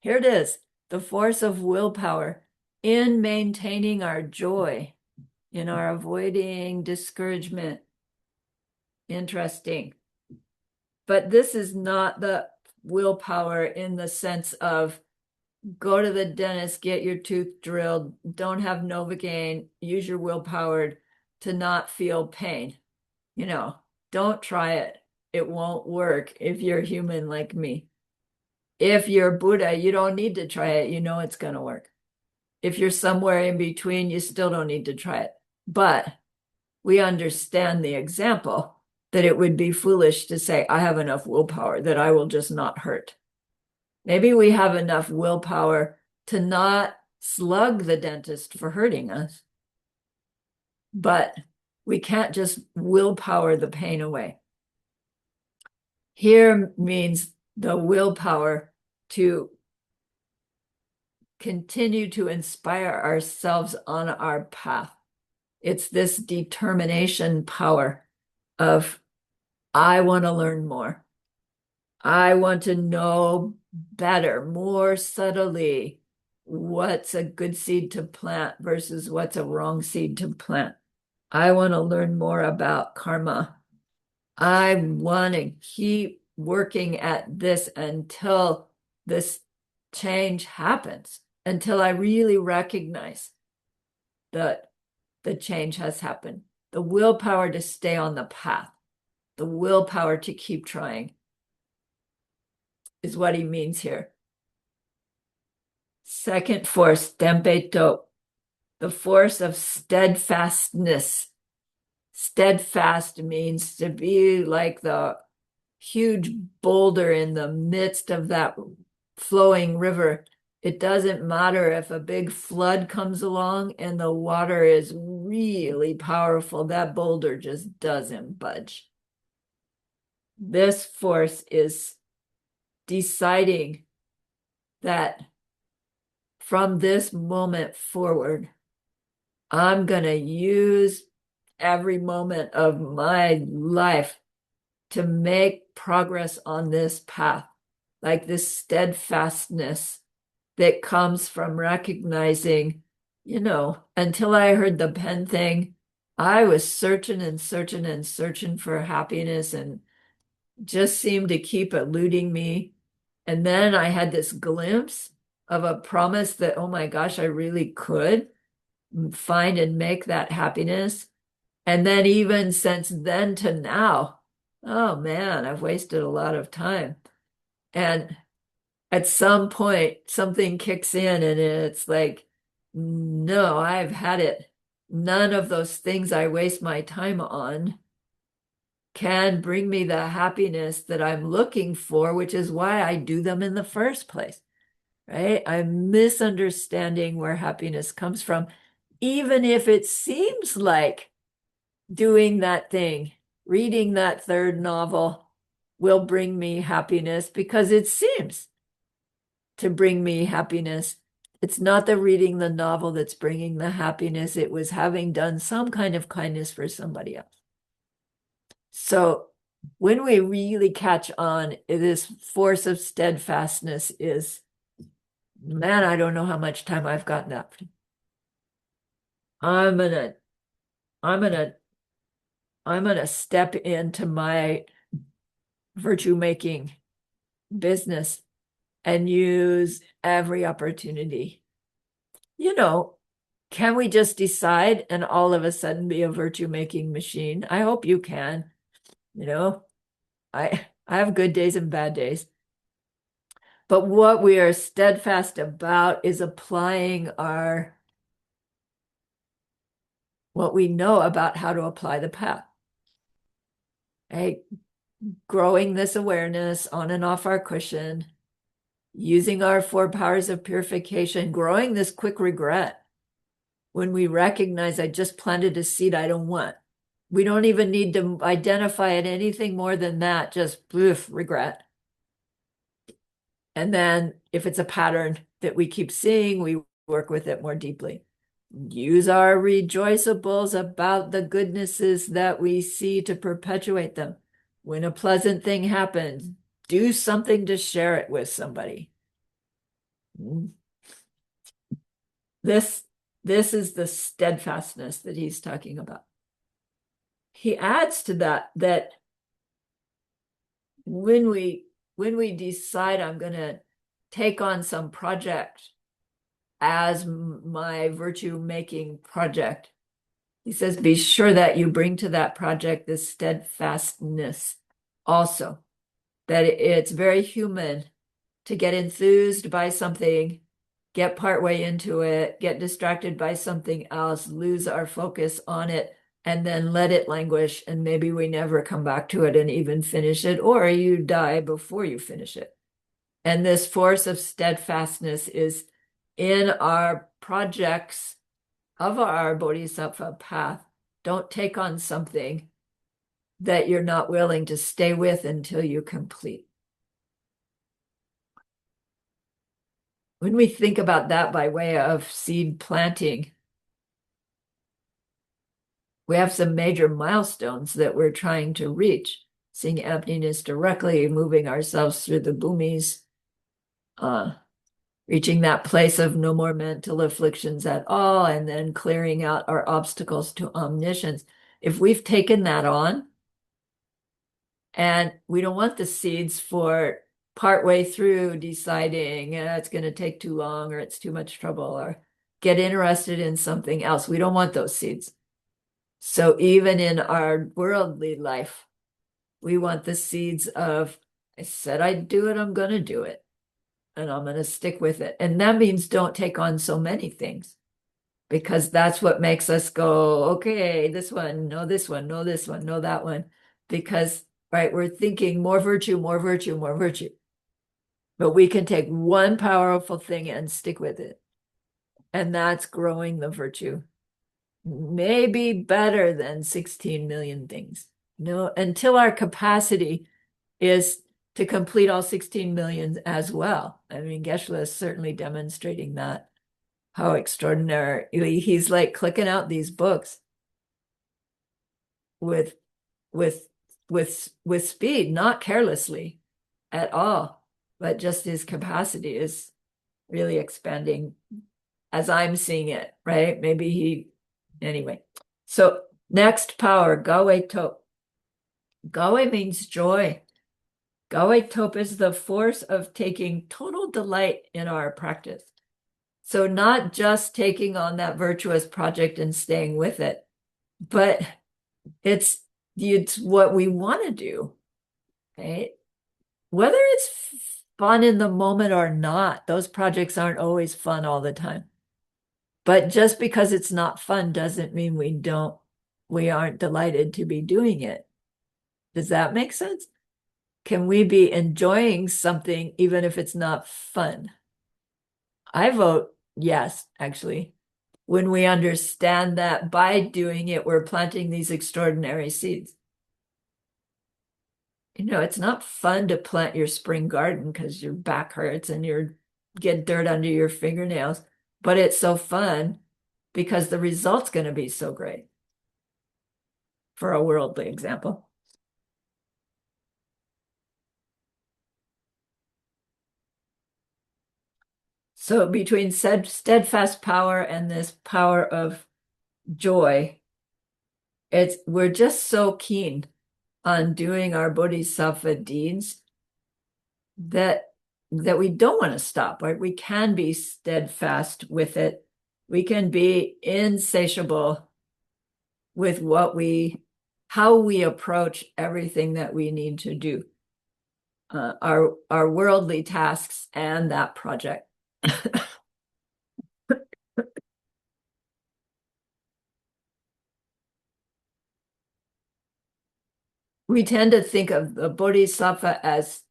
here it is, the force of willpower in maintaining our joy, in our avoiding discouragement. Interesting. But this is not the willpower in the sense of go to the dentist, get your tooth drilled, don't have Novocaine, use your willpower to not feel pain. Don't try it. It won't work if you're human like me. If you're Buddha, you don't need to try it. It's going to work. If you're somewhere in between, you still don't need to try it. But we understand the example that it would be foolish to say, I have enough willpower that I will just not hurt. Maybe we have enough willpower to not slug the dentist for hurting us, but we can't just willpower the pain away. Here means the willpower to continue to inspire ourselves on our path. It's this determination power of, I want to learn more. I want to know better, more subtly, what's a good seed to plant versus what's a wrong seed to plant. I want to learn more about karma. I want to keep working at this until this change happens, until I really recognize that the change has happened. The willpower to stay on the path, the willpower to keep trying is what he means here. Second force, tempeto, the force of steadfastness. Steadfast means to be like the huge boulder in the midst of that flowing river. It doesn't matter if a big flood comes along and the water is really powerful, that boulder just doesn't budge. This force is deciding that from this moment forward, I'm going to use every moment of my life to make progress on this path, like this steadfastness that comes from recognizing, until I heard the pen thing, I was searching and searching and searching for happiness and just seemed to keep eluding me. And then I had this glimpse of a promise that, oh my gosh, I really could find and make that happiness. And then even since then to now, oh man, I've wasted a lot of time. And at some point, something kicks in and it's like, no, I've had it. None of those things I waste my time on can bring me the happiness that I'm looking for, which is why I do them in the first place, right? I'm misunderstanding where happiness comes from, even if it seems like doing that thing, reading that third novel will bring me happiness because it seems to bring me happiness. It's not the reading the novel that's bringing the happiness. It was having done some kind of kindness for somebody else. So when we really catch on, this force of steadfastness is, man, I don't know how much time I've got left. I'm gonna step into my virtue making business and use every opportunity. Can we just decide and all of a sudden be a virtue making machine? I hope you can. I have good days and bad days. But what we are steadfast about is applying what we know about how to apply the path. Right? Growing this awareness on and off our cushion, using our 4 powers of purification, growing this quick regret when we recognize I just planted a seed I don't want. We don't even need to identify it anything more than that, just regret. And then if it's a pattern that we keep seeing, we work with it more deeply. Use our rejoiceables about the goodnesses that we see to perpetuate them. When a pleasant thing happens, do something to share it with somebody. This is the steadfastness that he's talking about. He adds to that when we decide I'm going to take on some project as my virtue making project, he says, be sure that you bring to that project this steadfastness also, that it's very human to get enthused by something, get partway into it, get distracted by something else, lose our focus on it, and then let it languish, and maybe we never come back to it and even finish it, or you die before you finish it. And this force of steadfastness is in our projects of our Bodhisattva path. Don't take on something that you're not willing to stay with until you complete. When we think about that by way of seed planting, we have some major milestones that we're trying to reach. Seeing emptiness directly, moving ourselves through the bhumis, reaching that place of no more mental afflictions at all, and then clearing out our obstacles to omniscience. If we've taken that on, and we don't want the seeds for partway through deciding it's going to take too long or it's too much trouble or get interested in something else. We don't want those seeds. So even in our worldly life, we want the seeds of, I said I'd do it, I'm going to do it. And I'm going to stick with it. And that means don't take on so many things, because that's what makes us go, okay, this one, no, this one, no, this one, no, that one. Because, right, we're thinking more virtue, more virtue, more virtue. But we can take one powerful thing and stick with it. And that's growing the virtue. Maybe better than 16 million things. No, until our capacity is to complete all 16 million as well. I mean, Geshe-la is certainly demonstrating that, how extraordinary. He's like clicking out these books with with with speed, not carelessly at all, but just his capacity is really expanding as I'm seeing it, right? Maybe anyway. So next power, Gawe Top. Gawe means joy. Gawe Top is the force of taking total delight in our practice. So not just taking on that virtuous project and staying with it, but it's what we want to do, right? Whether it's fun in the moment or not, those projects aren't always fun all the time. But just because it's not fun doesn't mean we aren't delighted to be doing it. Does that make sense? Can we be enjoying something even if it's not fun? I vote yes, actually. When we understand that by doing it, we're planting these extraordinary seeds. It's not fun to plant your spring garden because your back hurts and you get dirt under your fingernails, but it's so fun because the result's going to be so great. For a worldly example. So between steadfast power and this power of joy, we're just so keen on doing our Bodhisattva deeds that we don't want to stop, right? We can be steadfast with it. We can be insatiable with how we approach everything that we need to do, our worldly tasks and that project. We tend to think of the Bodhisattva as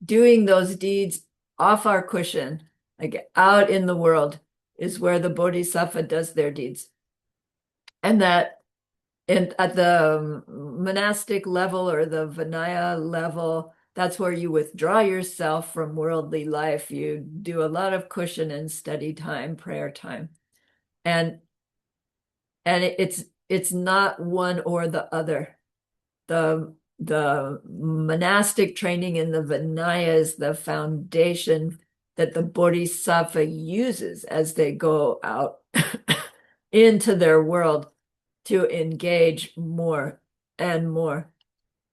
doing those deeds off our cushion, like out in the world is where the Bodhisattva does their deeds. And that at the monastic level or the Vinaya level, that's where you withdraw yourself from worldly life. You do a lot of cushion and study time, prayer time. And it's not one or the other. The monastic training in the Vinaya is the foundation that the Bodhisattva uses as they go out into their world to engage more and more.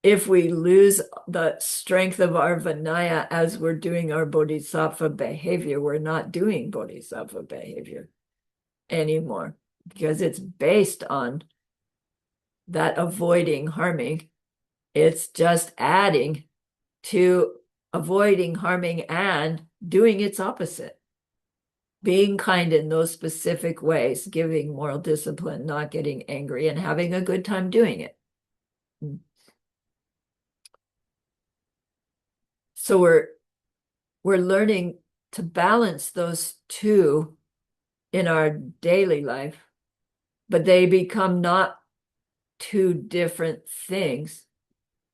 If we lose the strength of our Vinaya as we're doing our Bodhisattva behavior, we're not doing Bodhisattva behavior anymore because it's based on that avoiding harming. It's just adding to avoiding harming and doing its opposite. Being kind in those specific ways, giving moral discipline, not getting angry, and having a good time doing it. So we're learning to balance those two in our daily life, but they become not two different things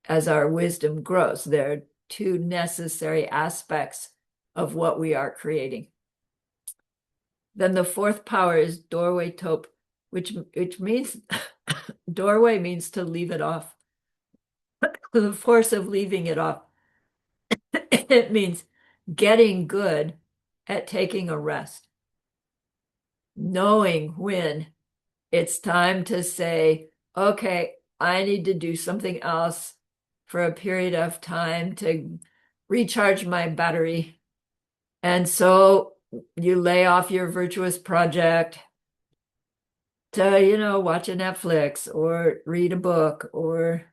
as our wisdom grows. They're two necessary aspects of what we are creating. Then the fourth power is doorway top, which means doorway means to leave it off. The force of leaving it off. It means getting good at taking a rest. Knowing when it's time to say, okay, I need to do something else for a period of time to recharge my battery. And so you lay off your virtuous project to, watch a Netflix or read a book or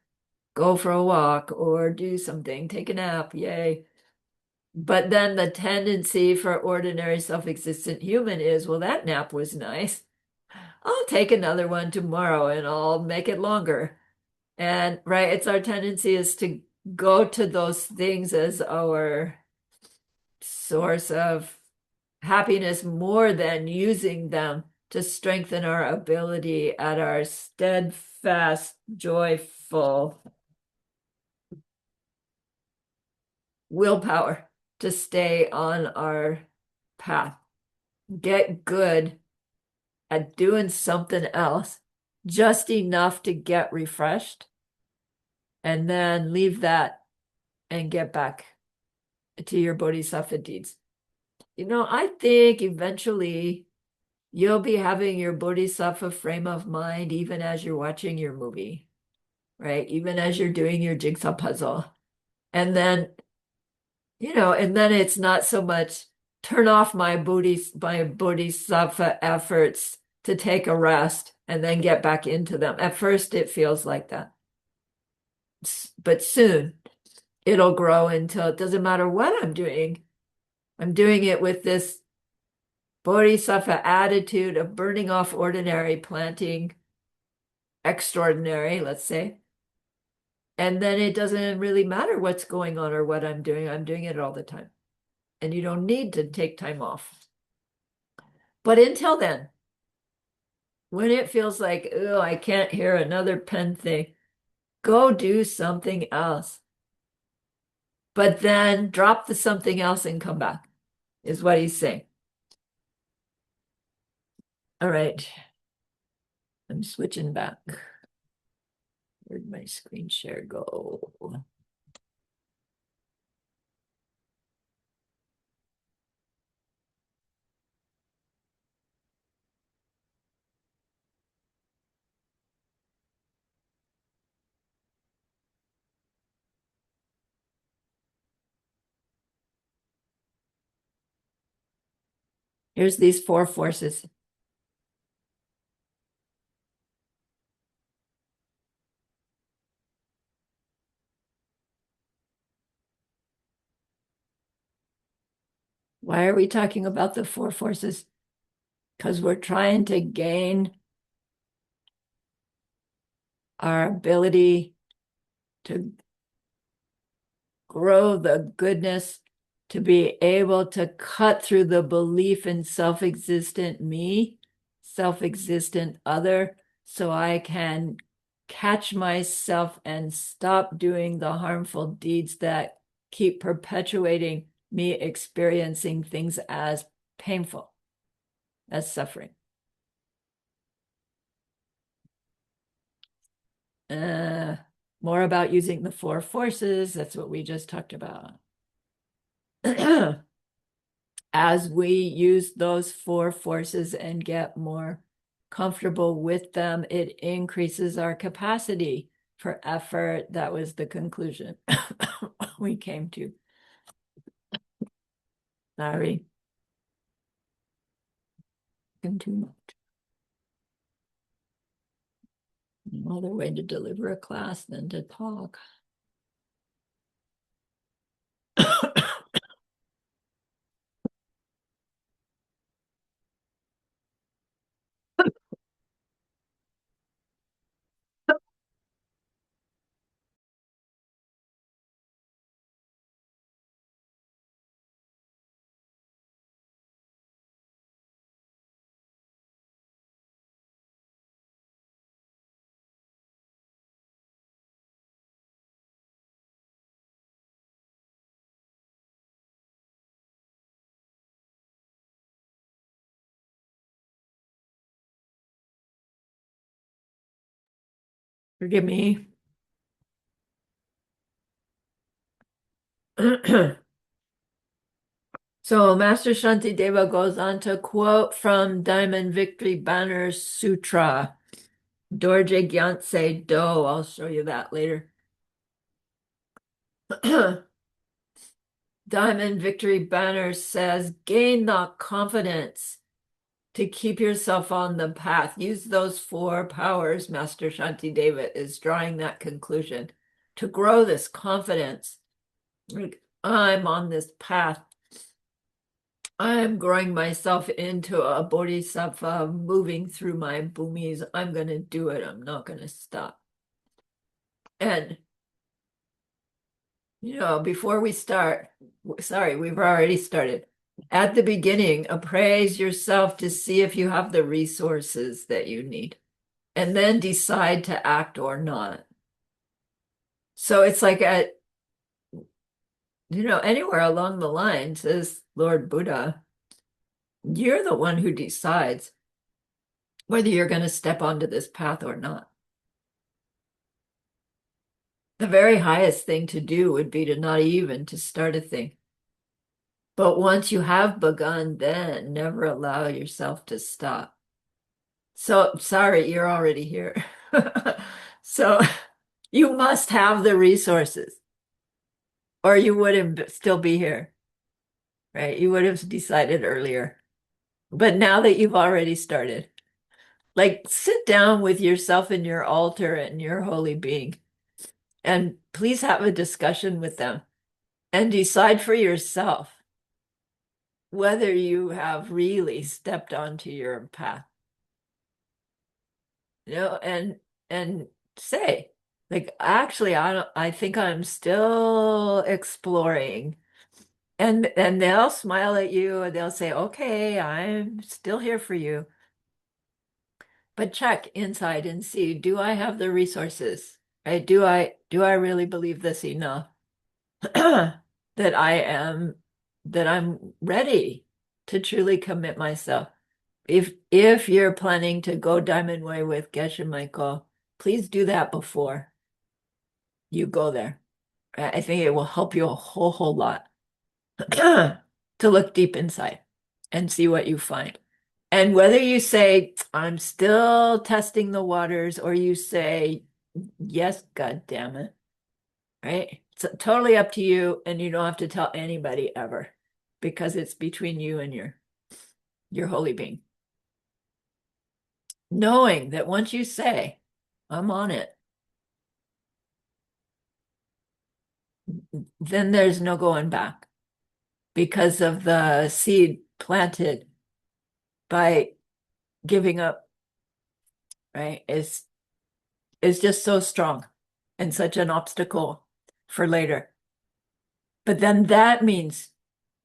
go for a walk or do something, take a nap, yay. But then the tendency for ordinary self-existent human is, well, that nap was nice. I'll take another one tomorrow and I'll make it longer. And right, it's our tendency is to go to those things as our source of happiness more than using them to strengthen our ability at our steadfast, joyful willpower to stay on our path. Get good at doing something else, just enough to get refreshed, and then leave that and get back to your Bodhisattva deeds. I think eventually you'll be having your Bodhisattva frame of mind even as you're watching your movie, right? Even as you're doing your jigsaw puzzle. And then, it's not so much turn off my Bodhisattva efforts to take a rest and then get back into them. At first, it feels like that. But soon, it'll grow until it doesn't matter what I'm doing. I'm doing it with this Bodhisattva attitude of burning off ordinary, planting extraordinary, let's say. And then it doesn't really matter what's going on or what I'm doing. I'm doing it all the time. And you don't need to take time off. But until then, when it feels like, oh, I can't hear another pen thing, go do something else. But then drop the something else and come back, is what he's saying. All right. I'm switching back. Where'd my screen share go? Here's these 4 forces. Why are we talking about the 4 forces? Because we're trying to gain our ability to grow the goodness, to be able to cut through the belief in self-existent me, self-existent other, so I can catch myself and stop doing the harmful deeds that keep perpetuating me experiencing things as painful, as suffering. More about using the 4 forces. That's what we just talked about. As we use those 4 forces and get more comfortable with them, it increases our capacity for effort. That was the conclusion we came to. Sorry. Too much. No other way to deliver a class than to talk. Forgive me. So Master Shantideva goes on to quote from Diamond Victory Banner Sutra, Dorje Gyantse Do. I'll show you that later. Diamond Victory Banner says, gain the confidence to keep yourself on the path. Use those 4 powers. Master Shantideva is drawing that conclusion to grow this confidence. Like, I'm on this path. I'm growing myself into a bodhisattva, moving through my bhumis. I'm going to do it. I'm not going to stop. And Before we start, sorry, we've already started. At the beginning, appraise yourself to see if you have the resources that you need, and then decide to act or not. So it's like anywhere along the line, says Lord Buddha, you're the one who decides whether you're going to step onto this path or not. The very highest thing to do would be to not even to start a thing. But once you have begun, then never allow yourself to stop. So sorry, you're already here. So you must have the resources, or you wouldn't still be here, right? You would have decided earlier. But now that you've already started, like sit down with yourself and your altar and your holy being, and please have a discussion with them and decide for yourself whether you have really stepped onto your path. And say, like, actually, I think I'm still exploring. And they'll smile at you and they'll say, okay, I'm still here for you. But check inside and see, do I have the resources? Right? Do I really believe this enough that I'm ready to truly commit myself? If you're planning to go Diamond Way with Geshe Michael, please do that before you go there. I think it will help you a whole lot to look deep inside and see what you find. And whether you say, I'm still testing the waters, or you say, yes, God damn it, right? It's totally up to you, and you don't have to tell anybody ever, because it's between you and your holy being. Knowing that once you say, I'm on it, then there's no going back because of the seed planted by giving up, right? Is just so strong and such an obstacle for later. But then that means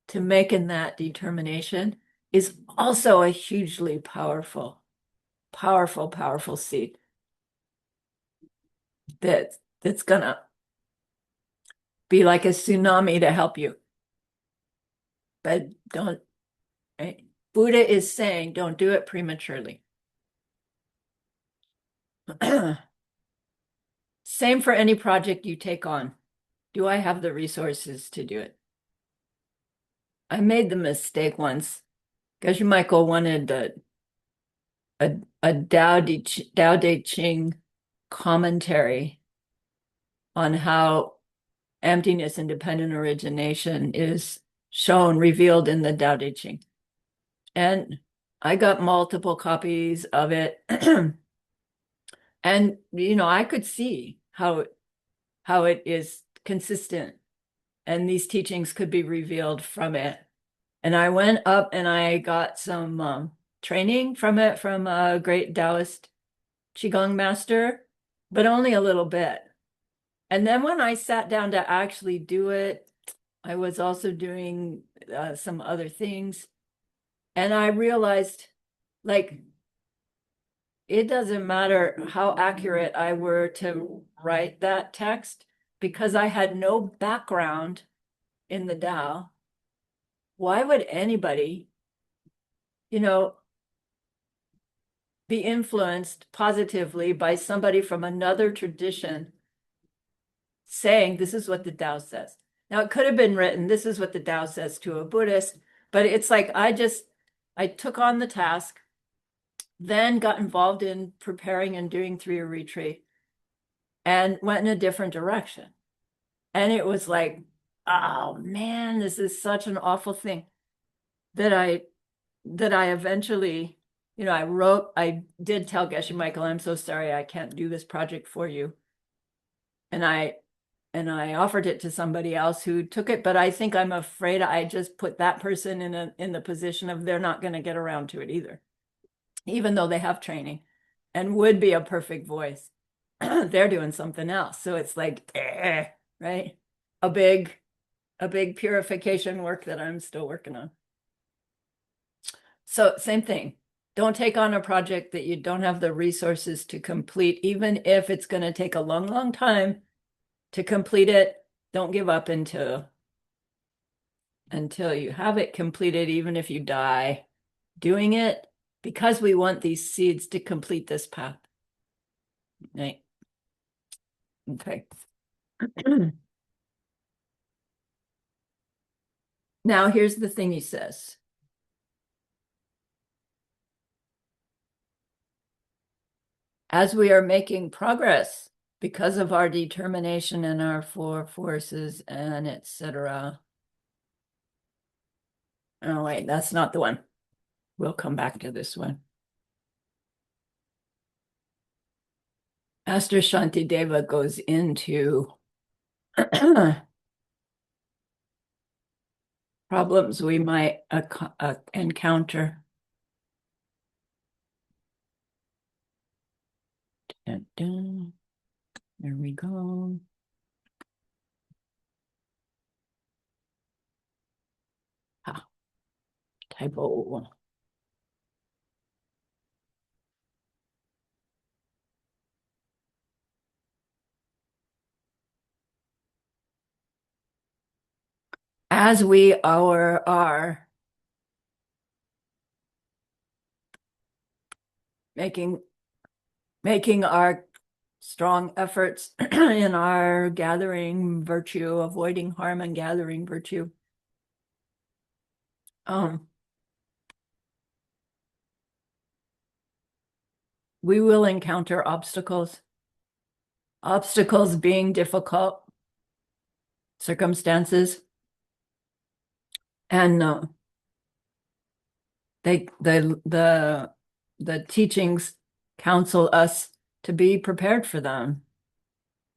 to making that determination is also a hugely powerful seed that's gonna be like a tsunami to help you. But don't, right? Buddha is saying, don't do it prematurely. Same for any project you take on. Do I have the resources to do it? I made the mistake once. Geshe Michael wanted a Tao Te Ching commentary on how emptiness and dependent origination is shown, revealed in the Tao Te Ching. And I got multiple copies of it. And, I could see how it is consistent and these teachings could be revealed from it. And I went up and I got some training from it from a great Taoist Qigong master, but only a little bit. And then when I sat down to actually do it, I was also doing some other things. And I realized, like, it doesn't matter how accurate I were to write that text because I had no background in the Tao. Why would anybody, be influenced positively by somebody from another tradition saying this is what the Tao says? Now, it could have been written, this is what the Tao says to a Buddhist, but it's like I took on the task, then got involved in preparing and doing 3-year retreat and went in a different direction. And it was like, oh man, this is such an awful thing that I eventually, I did tell Geshe Michael, I'm so sorry, I can't do this project for you. And I offered it to somebody else who took it, but I think I'm afraid I just put that person in the position of they're not going to get around to it either, even though they have training and would be a perfect voice. They're doing something else. So it's like, right? a big purification work that I'm still working on. So same thing. Don't take on a project that you don't have the resources to complete, even if it's going to take a long, long time to complete it. Don't give up until you have it completed, even if you die doing it, because we want these seeds to complete this path. Right? Okay. Now here's the thing he says. As we are making progress because of our determination and our four forces and etc. Oh, wait, that's not the one. We'll come back to this one. Master Shantideva goes into problems we might encounter. Dun, dun. There we go. Ah, typo. As we are making our strong efforts in our gathering virtue, avoiding harm and gathering virtue. We will encounter obstacles. Obstacles being difficult circumstances. And the teachings counsel us to be prepared for them,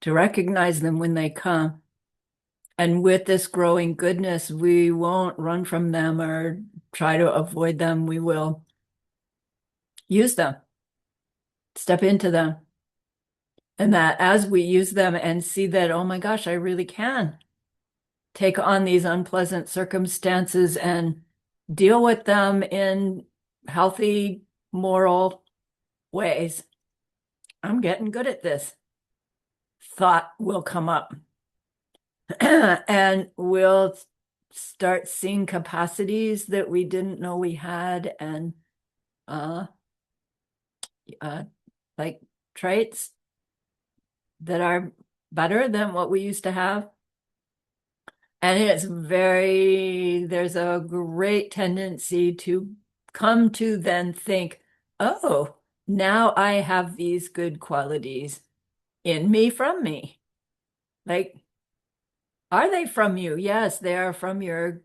to recognize them when they come. And with this growing goodness, we won't run from them or try to avoid them. We will use them, step into them. And that as we use them and see that, oh my gosh, I really can take on these unpleasant circumstances and deal with them in healthy, moral ways. I'm getting good at this. Thought will come up. And we'll start seeing capacities that we didn't know we had, and like traits that are better than what we used to have. And there's a great tendency to come to then think, oh, now I have these good qualities in me, from me. Like, are they from you? Yes, they are from your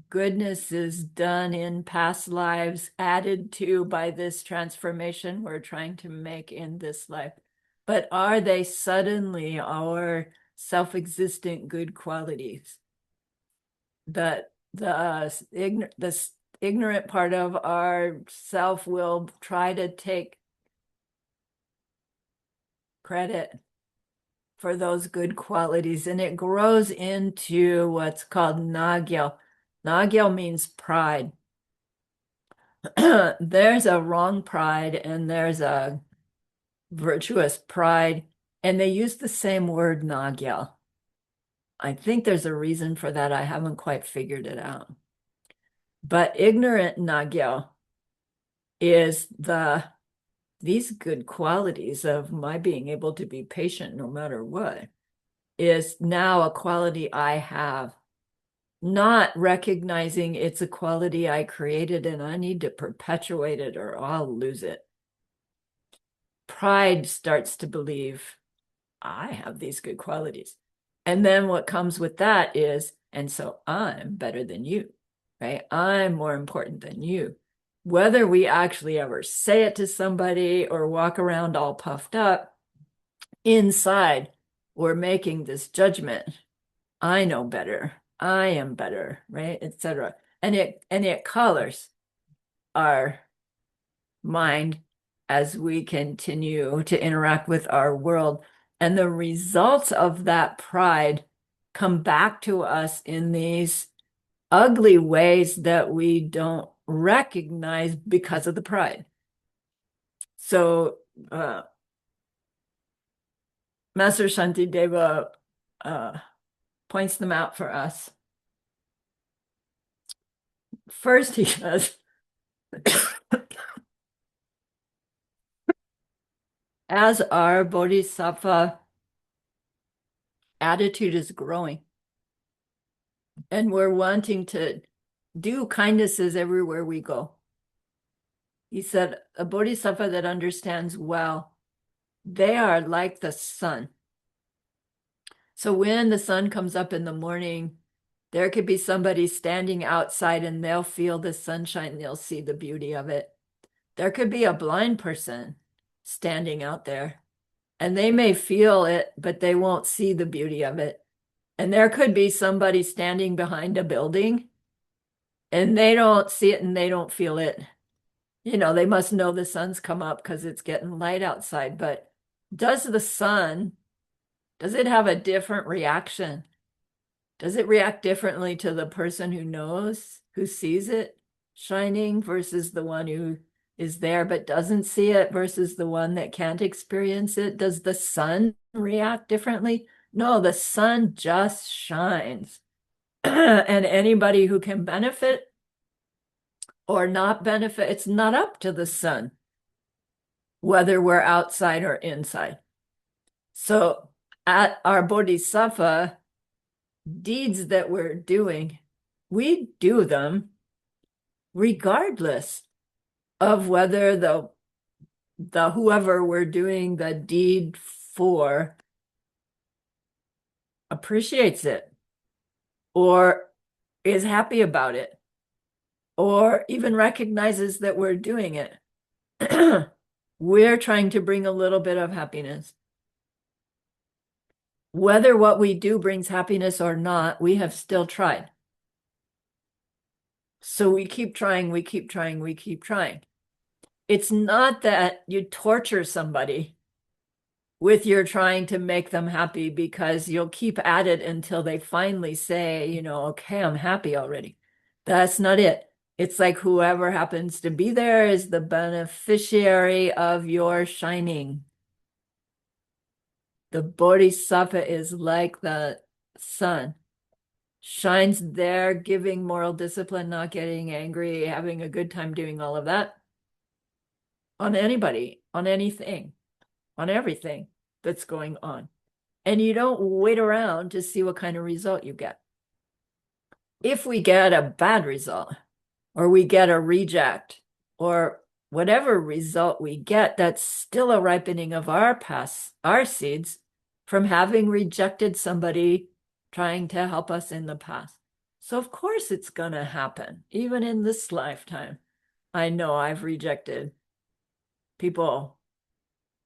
goodnesses done in past lives, added to by this transformation we're trying to make in this life. But are they suddenly our self-existent good qualities that the ignorant part of our self will try to take credit for those good qualities, and it grows into what's called nagyal. Nagyal means pride. There's a wrong pride and there's a virtuous pride, and they use the same word, nagyal. I think there's a reason for that. I haven't quite figured it out. But ignorant nagyal is these good qualities of my being able to be patient no matter what is now a quality I have, not recognizing it's a quality I created and I need to perpetuate it or I'll lose it. Pride starts to believe I have these good qualities. And then what comes with that is, and so I'm better than you, right? I'm more important than you. Whether we actually ever say it to somebody or walk around all puffed up, inside we're making this judgment. I know better. I am better, right? Etc. And it colors our mind as we continue to interact with our world. And the results of that pride come back to us in these ugly ways that we don't recognize because of the pride. So Master Shantideva points them out for us. First, he says, as our Bodhisattva attitude is growing, and we're wanting to do kindnesses everywhere we go. He said, a Bodhisattva that understands well, they are like the sun. So when the sun comes up in the morning, there could be somebody standing outside and they'll feel the sunshine, they'll see the beauty of it. There could be a blind person standing out there, and they may feel it, but they won't see the beauty of it. And there could be somebody standing behind a building, and they don't see it and they don't feel it. You know, they must know the sun's come up because it's getting light outside. But does the sun, does it have a different reaction? Does it react differently to the person who knows, who sees it shining versus the one who is there but doesn't see it versus the one that can't experience it? Does the sun react differently? No, the sun just shines. And anybody who can benefit or not benefit, it's not up to the sun, whether we're outside or inside. So at our Bodhisattva deeds that we're doing, we do them regardless of whether the whoever we're doing the deed for appreciates it or is happy about it or even recognizes that we're doing it. We're trying to bring a little bit of happiness. Whether what we do brings happiness or not, we have still tried. So we keep trying, we keep trying, we keep trying. It's not that you torture somebody with your trying to make them happy, because you'll keep at it until they finally say, you know, okay, I'm happy already. That's not it. It's like whoever happens to be there is the beneficiary of your shining. The Bodhisattva is like the sun, shines there, giving moral discipline, not getting angry, having a good time doing all of that on anybody, on anything, on everything that's going on. And you don't wait around to see what kind of result you get. If we get a bad result, or we get a reject, or whatever result we get, that's still a ripening of our seeds from having rejected somebody trying to help us in the past. So of course it's gonna happen, even in this lifetime. I know I've rejected people,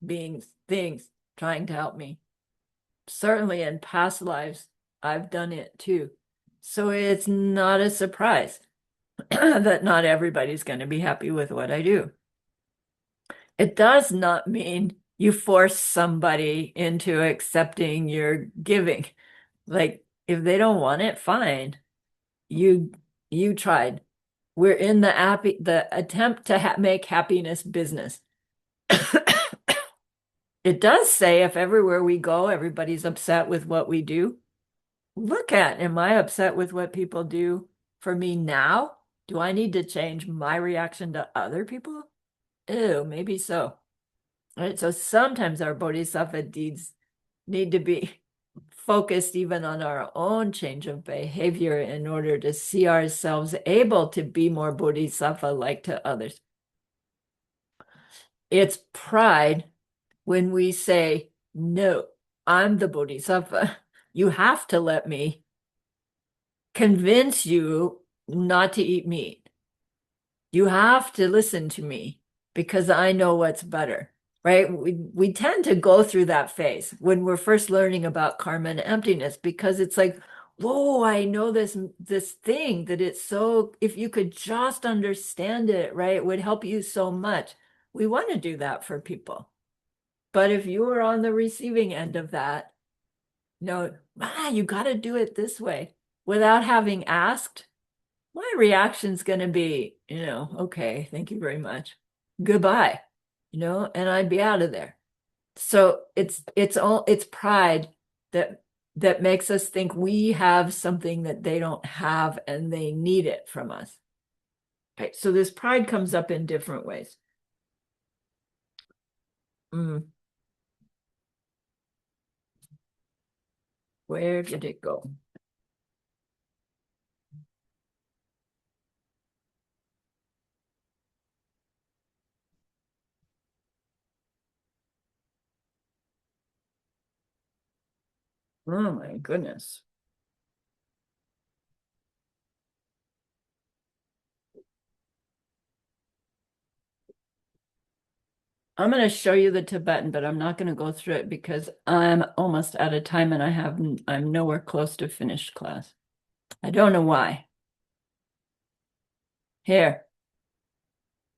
beings, things trying to help me. Certainly in past lives, I've done it too. So it's not a surprise that not everybody's going to be happy with what I do. It does not mean you force somebody into accepting your giving. Like, if they don't want it, fine. You tried. We're in the attempt to make happiness business. It does say if everywhere we go, everybody's upset with what we do. Look at, am I upset with what people do for me now? Do I need to change my reaction to other people? Ew, maybe so. All right, so sometimes our Bodhisattva deeds need to be focused even on our own change of behavior in order to see ourselves able to be more Bodhisattva-like to others. It's pride when we say, no, I'm the Bodhisattva. You have to let me convince you not to eat meat. You have to listen to me because I know what's better, right? We tend to go through that phase when we're first learning about karma and emptiness, because it's like, whoa, I know this thing that it's so, if you could just understand it, right, it would help you so much. We want to do that for people. But if you were on the receiving end of that, you got to do it this way without having asked, my reaction's going to be, okay, thank you very much. Goodbye, and I'd be out of there. So it's pride that makes us think we have something that they don't have and they need it from us. Okay, so this pride comes up in different ways. Where did it go? Oh my goodness. I'm going to show you the Tibetan, but I'm not going to go through it because I'm almost out of time and I'm nowhere close to finished class. I don't know why. Here.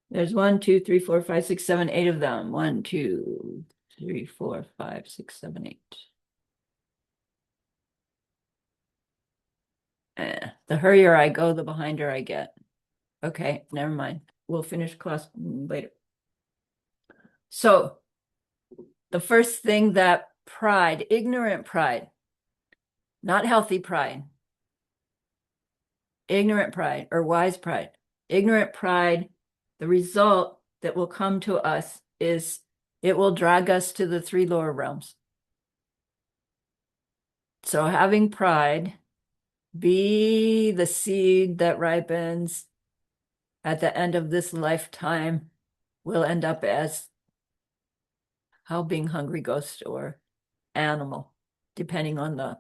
There's 1, 2, 3, 4, 5, 6, 7, 8 of them. 1, 2, 3, 4, 5, 6, 7, 8. The hurrier I go, the behinder I get. Okay, never mind. We'll finish class later. So the first thing that pride, ignorant pride, not healthy pride, ignorant pride or wise pride, ignorant pride, the result that will come to us is it will drag us to the 3 lower realms. So having pride be the seed that ripens at the end of this lifetime will end up as how being hungry ghost or animal, depending on the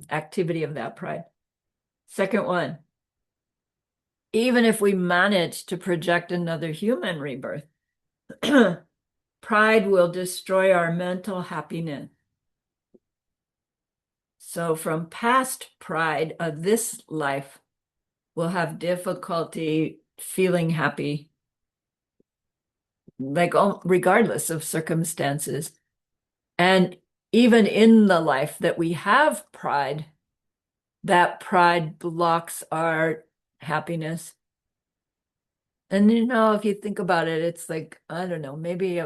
activity of that pride. Second one, even if we manage to project another human rebirth, pride will destroy our mental happiness. So from past pride of this life, we'll have difficulty feeling happy, like regardless of circumstances. And even in the life that we have pride, that pride blocks our happiness. And if you think about it, it's like, I don't know, maybe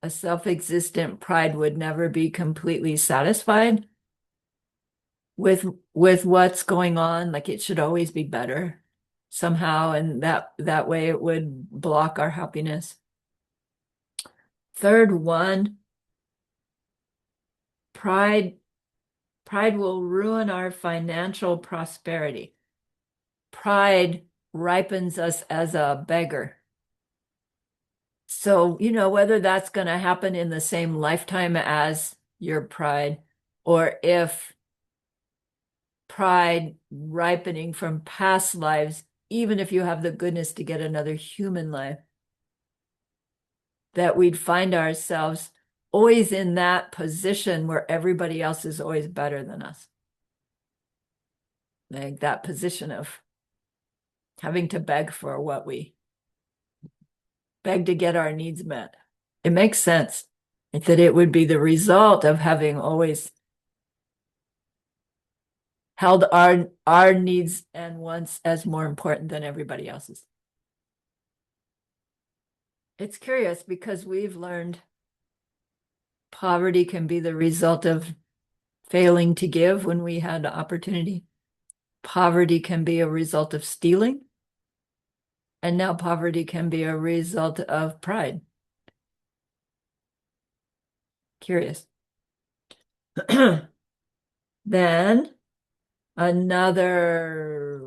a self-existent pride would never be completely satisfied with what's going on. Like it should always be better somehow, and that way it would block our happiness. Third one, pride will ruin our financial prosperity. Pride ripens us as a beggar. So, whether that's going to happen in the same lifetime as your pride, or if pride ripening from past lives, even if you have the goodness to get another human life, that we'd find ourselves always in that position where everybody else is always better than us. Like that position of having to beg for what we beg to get our needs met. It makes sense that it would be the result of having always held our needs and wants as more important than everybody else's. It's curious because we've learned poverty can be the result of failing to give when we had the opportunity. Poverty can be a result of stealing. And now poverty can be a result of pride. Curious. Then another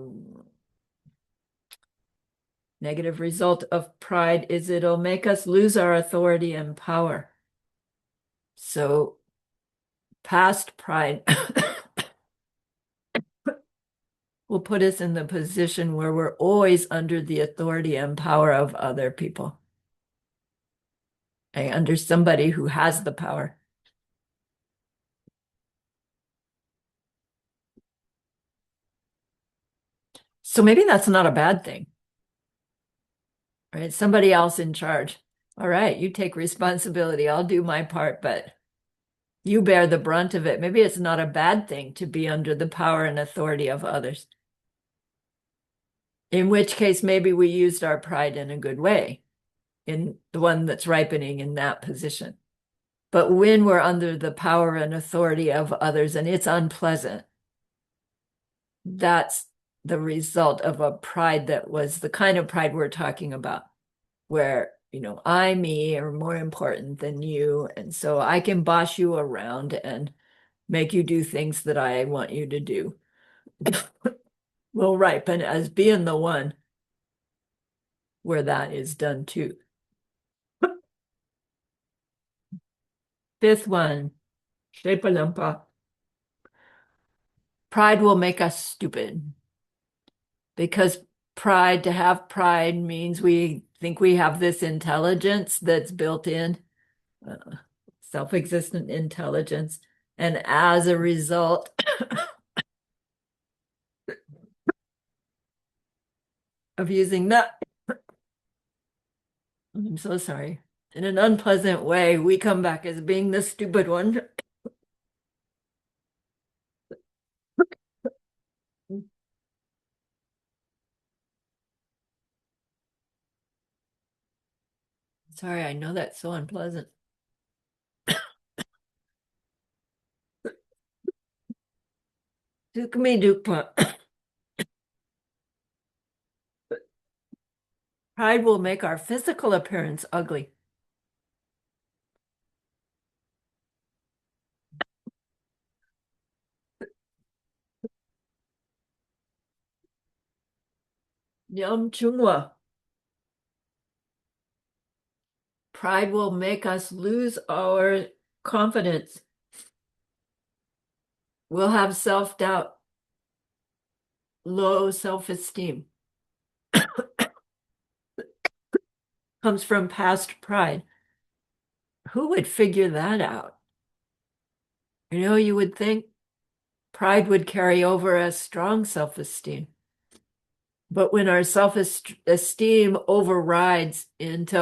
negative result of pride is it'll make us lose our authority and power. So past pride will put us in the position where we're always under the authority and power of other people. Okay, under somebody who has the power. So maybe that's not a bad thing. Right? Somebody else in charge. All right, you take responsibility. I'll do my part, but You bear the brunt of it. Maybe it's not a bad thing to be under the power and authority of others. In which case, maybe we used our pride in a good way, in the one that's ripening in that position. But when we're under the power and authority of others and it's unpleasant, that's the result of a pride that was the kind of pride we're talking about, where, I, me are more important than you. And so I can boss you around and make you do things that I want you to do. Will ripen as being the one where that is done too. Fifth one, Shepalampa. Pride will make us stupid, because to have pride means we think we have this intelligence that's built in, self-existent intelligence. And as a result of using that, I'm so sorry, in an unpleasant way, we come back as being the stupid one. Sorry, I know that's so unpleasant. Dukme Dukpa. Pride will make our physical appearance ugly. Yum Chungwa. Pride will make us lose our confidence. We'll have self-doubt, low self-esteem. Comes from past pride. Who would figure that out? You would think pride would carry over a strong self-esteem. But when our self-esteem overrides into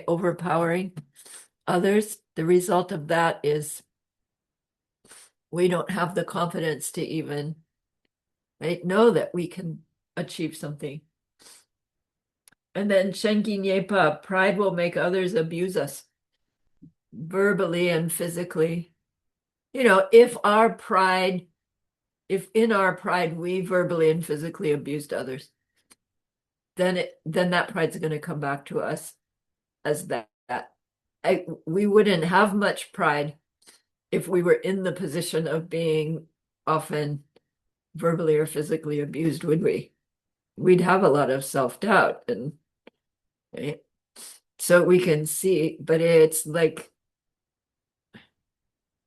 overpowering others, the result of that is we don't have the confidence to even know that we can achieve something. And then Shenki Nyepa, pride will make others abuse us verbally and physically. If in our pride we verbally and physically abused others, then that pride's going to come back to us as that. We wouldn't have much pride if we were in the position of being often verbally or physically abused, would we? We'd have a lot of self-doubt, and so we can see, but it's like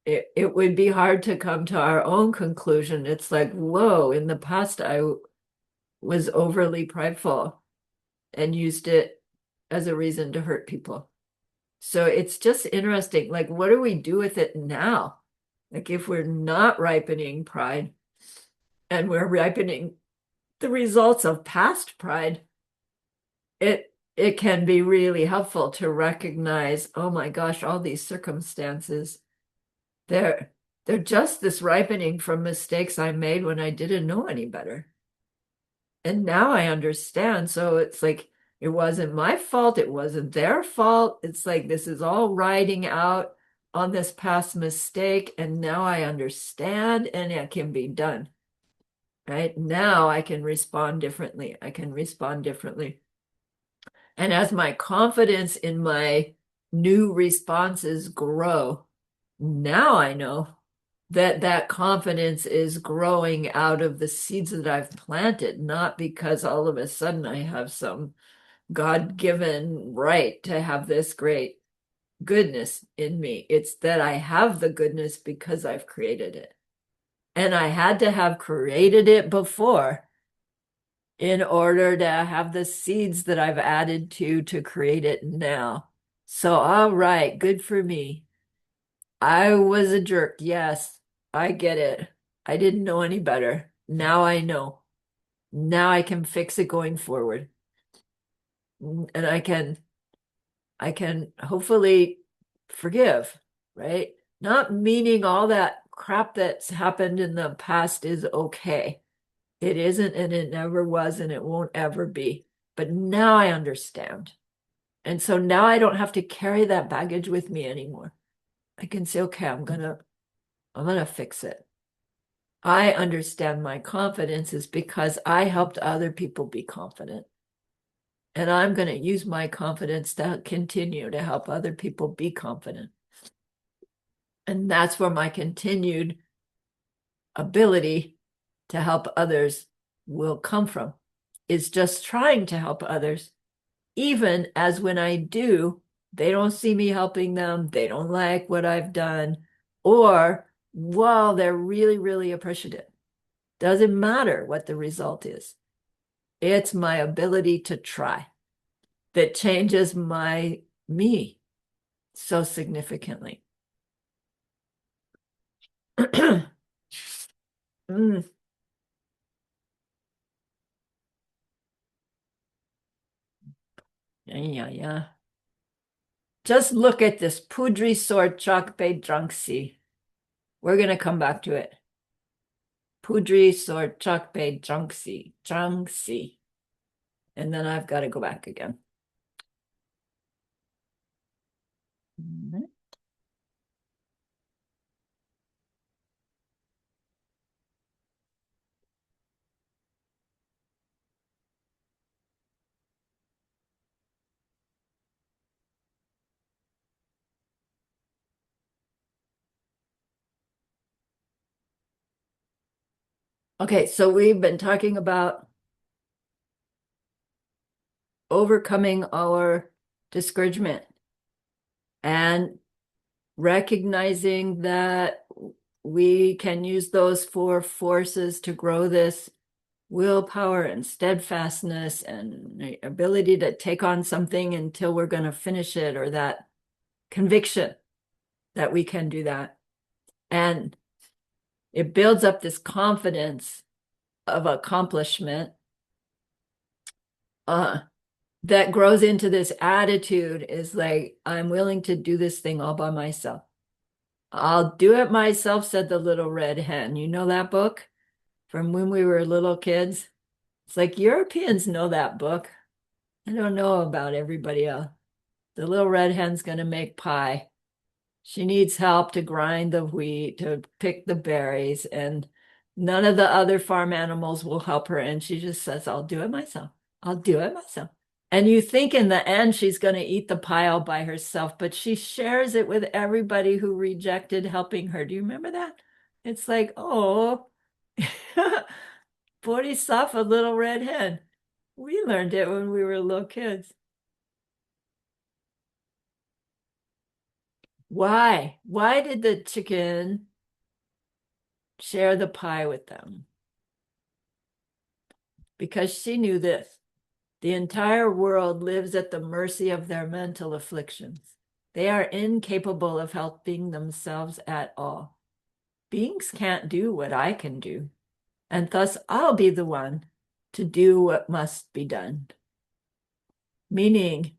it would be hard to come to our own conclusion. It's like, whoa, in the past I was overly prideful and used it as a reason to hurt people. So it's just interesting, like, what do we do with it now? Like, if we're not ripening pride and we're ripening the results of past pride, it can be really helpful to recognize, oh my gosh, all these circumstances, they're just this ripening from mistakes I made when I didn't know any better. And now I understand. So it's like, it wasn't my fault. It wasn't their fault. It's like, this is all riding out on this past mistake. And now I understand, and it can be done. Right now I can respond differently. And as my confidence in my new responses grow, now I know that confidence is growing out of the seeds that I've planted, not because all of a sudden I have some God-given right to have this great goodness in me. It's that I have the goodness because I've created it. And I had to have created it before in order to have the seeds that I've added to create it now. So, all right, good for me. I was a jerk. Yes, I get it. I didn't know any better. Now I know. Now I can fix it going forward. And I can hopefully forgive, right? Not meaning all that crap that's happened in the past is okay. It isn't, and it never was, and it won't ever be. But now I understand. And so now I don't have to carry that baggage with me anymore. I can say, okay, I'm gonna fix it. I understand my confidence is because I helped other people be confident. And I'm going to use my confidence to continue to help other people be confident. And that's where my continued ability to help others will come from, is just trying to help others, even as when I do, they don't see me helping them, they don't like what I've done, or, well, they're really, really appreciative. Doesn't matter what the result is. It's my ability to try that changes me so significantly. Mm. Yeah. Just look at this Pudri Sort Chakpe Drangsi. We're going to come back to it. Pudri Sort Chakpe Drangsi. And then I've got to go back again. Okay, so we've been talking about overcoming our discouragement and recognizing that we can use those four forces to grow this willpower and steadfastness and the ability to take on something until we're going to finish it, or that conviction that we can do that. And it builds up this confidence of accomplishment that grows into this attitude, is like, I'm willing to do this thing all by myself. I'll do it myself, said the little red hen. You know that book from when we were little kids? It's like Europeans know that book. I don't know about everybody else. The little red hen's going to make pie. She needs help to grind the wheat, to pick the berries, and none of the other farm animals will help her. And she just says, I'll do it myself. I'll do it myself. And you think in the end she's going to eat the pie all by herself, but she shares it with everybody who rejected helping her. Do you remember that? It's like, oh, Bodhisattva, little red hen. We learned it when we were little kids. Why? Why did the chicken share the pie with them? Because she knew this. The entire world lives at the mercy of their mental afflictions. They are incapable of helping themselves at all. Beings can't do what I can do, and thus I'll be the one to do what must be done. Meaning,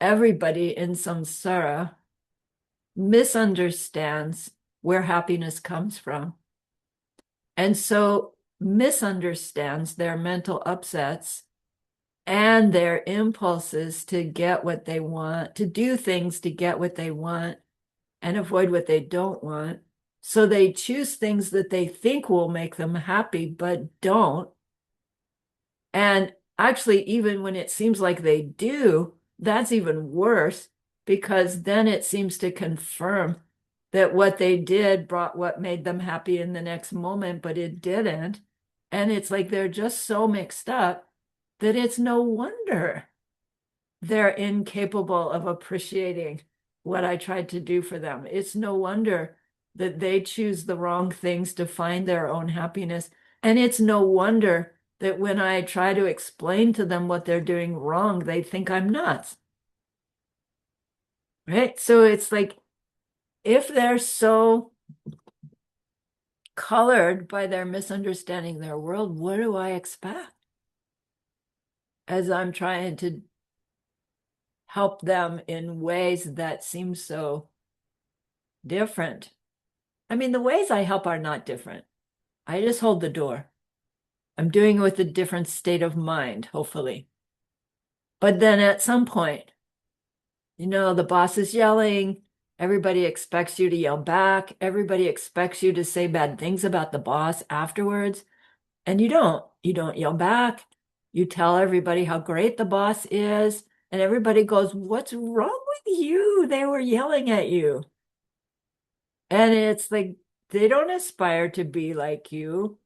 everybody in samsara misunderstands where happiness comes from, and so misunderstands their mental upsets and their impulses to get what they want, to do things to get what they want and avoid what they don't want. So they choose things that they think will make them happy, but don't. And actually, even when it seems like they do, that's even worse, because then it seems to confirm that what they did brought what made them happy in the next moment, but it didn't. And it's like they're just so mixed up that it's no wonder they're incapable of appreciating what I tried to do for them. It's no wonder that they choose the wrong things to find their own happiness. And it's no wonder that when I try to explain to them what they're doing wrong, they think I'm nuts. Right? So it's like, if they're so colored by their misunderstanding their world, what do I expect? As I'm trying to help them in ways that seem so different. I mean, the ways I help are not different. I just hold the door. I'm doing it with a different state of mind, hopefully. But then at some point, the boss is yelling. Everybody expects you to yell back. Everybody expects you to say bad things about the boss afterwards. And you don't. You don't yell back. You tell everybody how great the boss is. And everybody goes, "What's wrong with you? They were yelling at you." And it's like they don't aspire to be like you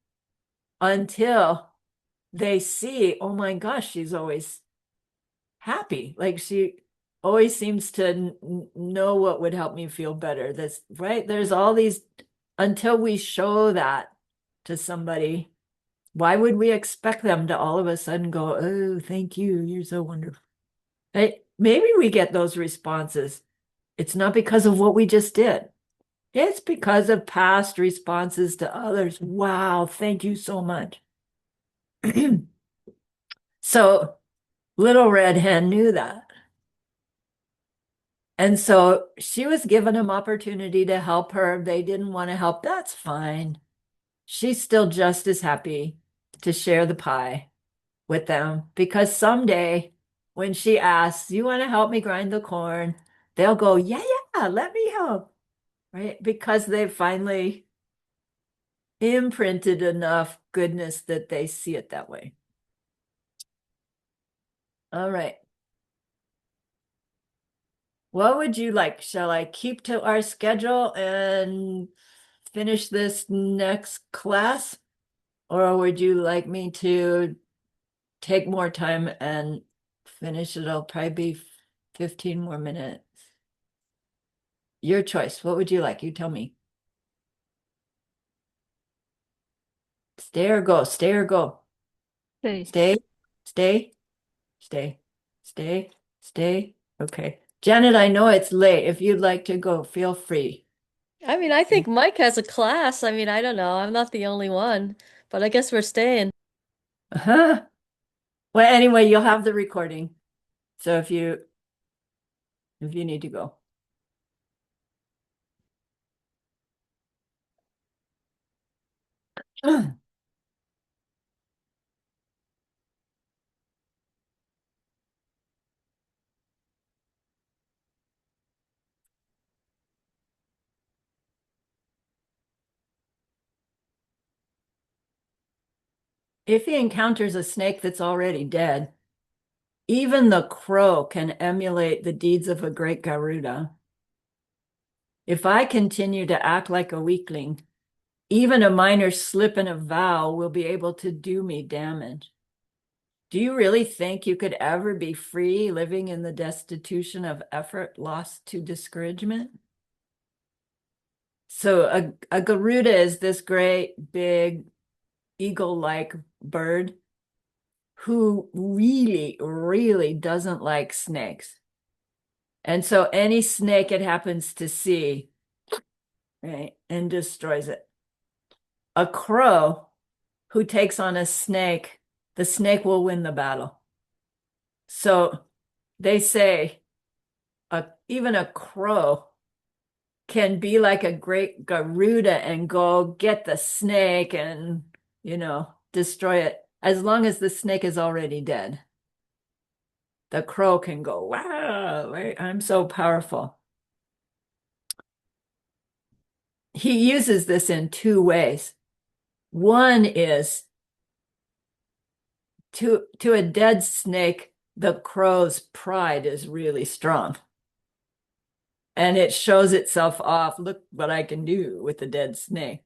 until they see, oh my gosh, she's always happy. Like she always seems to know what would help me feel better. That's right. There's all these, until we show that to somebody, why would we expect them to all of a sudden go, "Oh, thank you. You're so wonderful." Right? Maybe we get those responses. It's not because of what we just did. It's because of past responses to others. Wow, thank you so much. So Little Red Hen knew that. And so she was given an opportunity to help her. They didn't want to help. That's fine. She's still just as happy to share the pie with them because someday when she asks, "You want to help me grind the corn?" They'll go, "Yeah, yeah, let me help." Right? Because they finally imprinted enough goodness that they see it that way. All right. What would you like? Shall I keep to our schedule and finish this next class? Or would you like me to take more time and finish it? It'll probably be 15 more minutes. Your choice. What would you like? You tell me. Stay or go? Stay or go? Stay. Stay, stay, stay, stay, stay. Okay. Janet, I know it's late. If you'd like to go, feel free. I mean, I think Mike has a class. I mean, I don't know. I'm not the only one, but I guess we're staying. Uh-huh. Well, anyway, you'll have the recording. So if you need to go. If he encounters a snake that's already dead, even the crow can emulate the deeds of a great Garuda. If I continue to act like a weakling, even a minor slip in a vow will be able to do me damage. Do you really think you could ever be free living in the destitution of effort lost to discouragement? So a Garuda is this great big eagle-like bird who really, really doesn't like snakes. And so any snake it happens to see, right, and destroys it. A crow who takes on a snake, the snake will win the battle. So they say even a crow can be like a great Garuda and go get the snake and, destroy it as long as the snake is already dead. The crow can go, "Wow, I'm so powerful." He uses this in two ways. One is to a dead snake, the crow's pride is really strong. And it shows itself off. Look what I can do with a dead snake.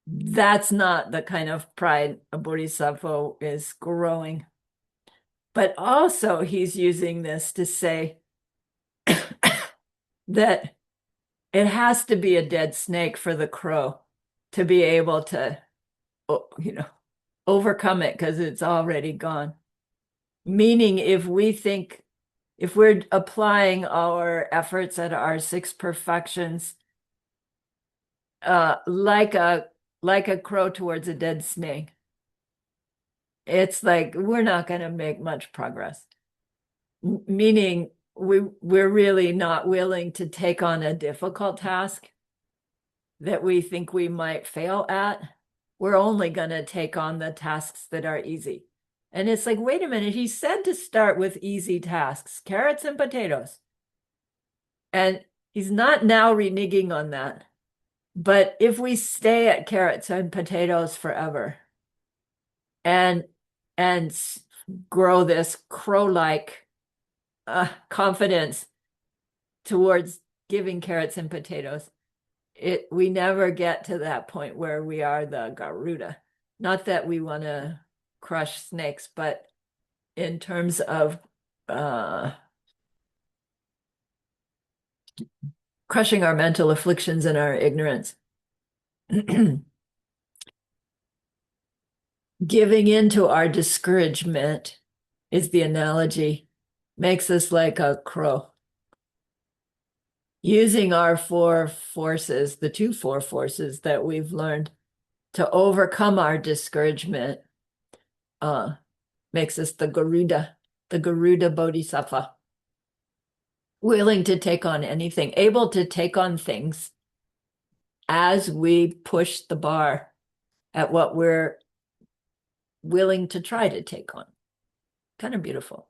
That's not the kind of pride a Bodhisattva is growing. But also he's using this to say that it has to be a dead snake for the crow to be able to, overcome it because it's already gone. Meaning if we're applying our efforts at our six perfections, like a crow towards a dead snake, it's like we're not going to make much progress. Meaning we're really not willing to take on a difficult task that we think we might fail at. We're only going to take on the tasks that are easy. And it's like, wait a minute, he said to start with easy tasks, carrots and potatoes. And he's not now reneging on that. But if we stay at carrots and potatoes forever and grow this crow-like confidence towards giving carrots and potatoes, we never get to that point where we are the Garuda. Not that we want to crush snakes, but in terms of crushing our mental afflictions and our ignorance. Giving into our discouragement is the analogy, makes us like a crow. Using our four forces, the four forces that we've learned to overcome our discouragement, makes us the Garuda Bodhisattva. Willing to take on anything, able to take on things as we push the bar at what we're willing to try to take on. Kind of beautiful.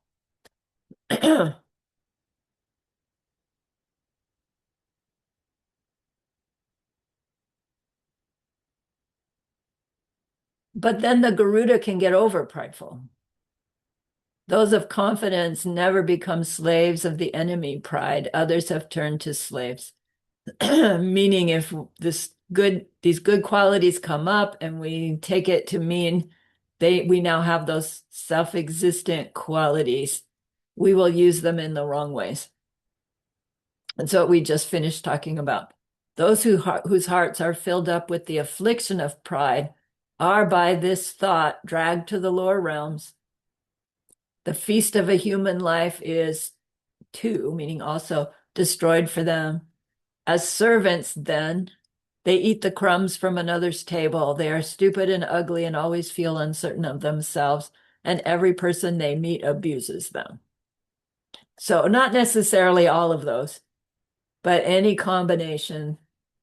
But then the Garuda can get over prideful. Those of confidence never become slaves of the enemy pride. Others have turned to slaves. Meaning if these good qualities come up and we take it to mean we now have those self-existent qualities, we will use them in the wrong ways. And so we just finished talking about those whose hearts are filled up with the affliction of pride are by this thought dragged to the lower realms. The feast of a human life is too, meaning also destroyed for them. As servants, then, they eat the crumbs from another's table. They are stupid and ugly and always feel uncertain of themselves, and every person they meet abuses them. So not necessarily all of those, but any combination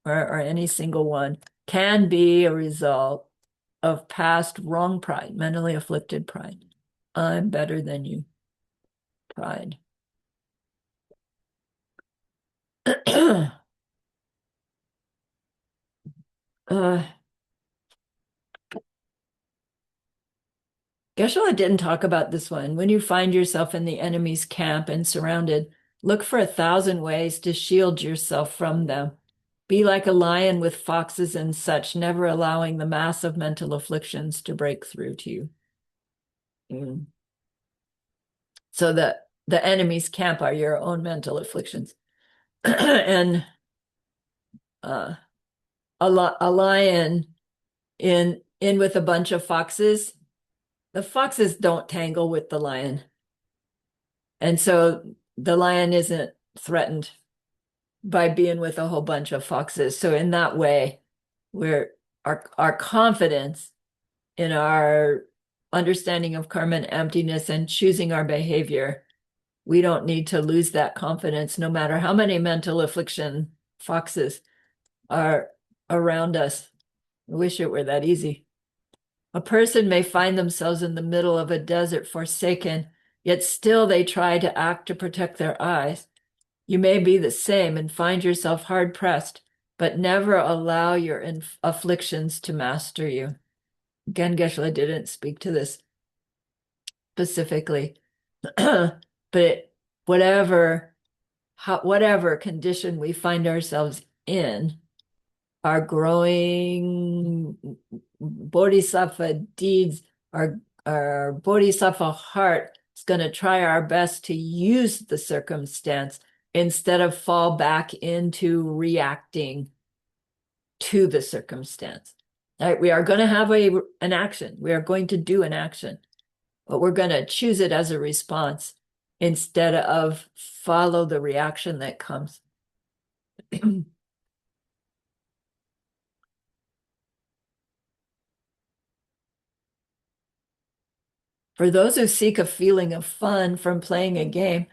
or any single one can be a result of past wrong pride, mentally afflicted pride. I'm better than you, pride. Geshe-la didn't talk about this one. When you find yourself in the enemy's camp and surrounded, look for 1,000 ways to shield yourself from them. Be like a lion with foxes and such, never allowing the mass of mental afflictions to break through to you. So the enemy's camp are your own mental afflictions. And a lion in with a bunch of foxes, the foxes don't tangle with the lion. And so the lion isn't threatened by being with a whole bunch of foxes. So in that way, our confidence in our understanding of karma and emptiness and choosing our behavior, we don't need to lose that confidence no matter how many mental affliction foxes are around us. I wish it were that easy. A person may find themselves in the middle of a desert forsaken, yet still they try to act to protect their eyes. You may be the same and find yourself hard pressed, but never allow your afflictions to master you. Again, Geshe-la didn't speak to this specifically, but whatever condition we find ourselves in, our growing Bodhisattva deeds, our Bodhisattva heart is going to try our best to use the circumstance instead of fall back into reacting to the circumstance. Right? We are going to have an action. We are going to do an action, but we're going to choose it as a response instead of follow the reaction that comes. For those who seek a feeling of fun from playing a game,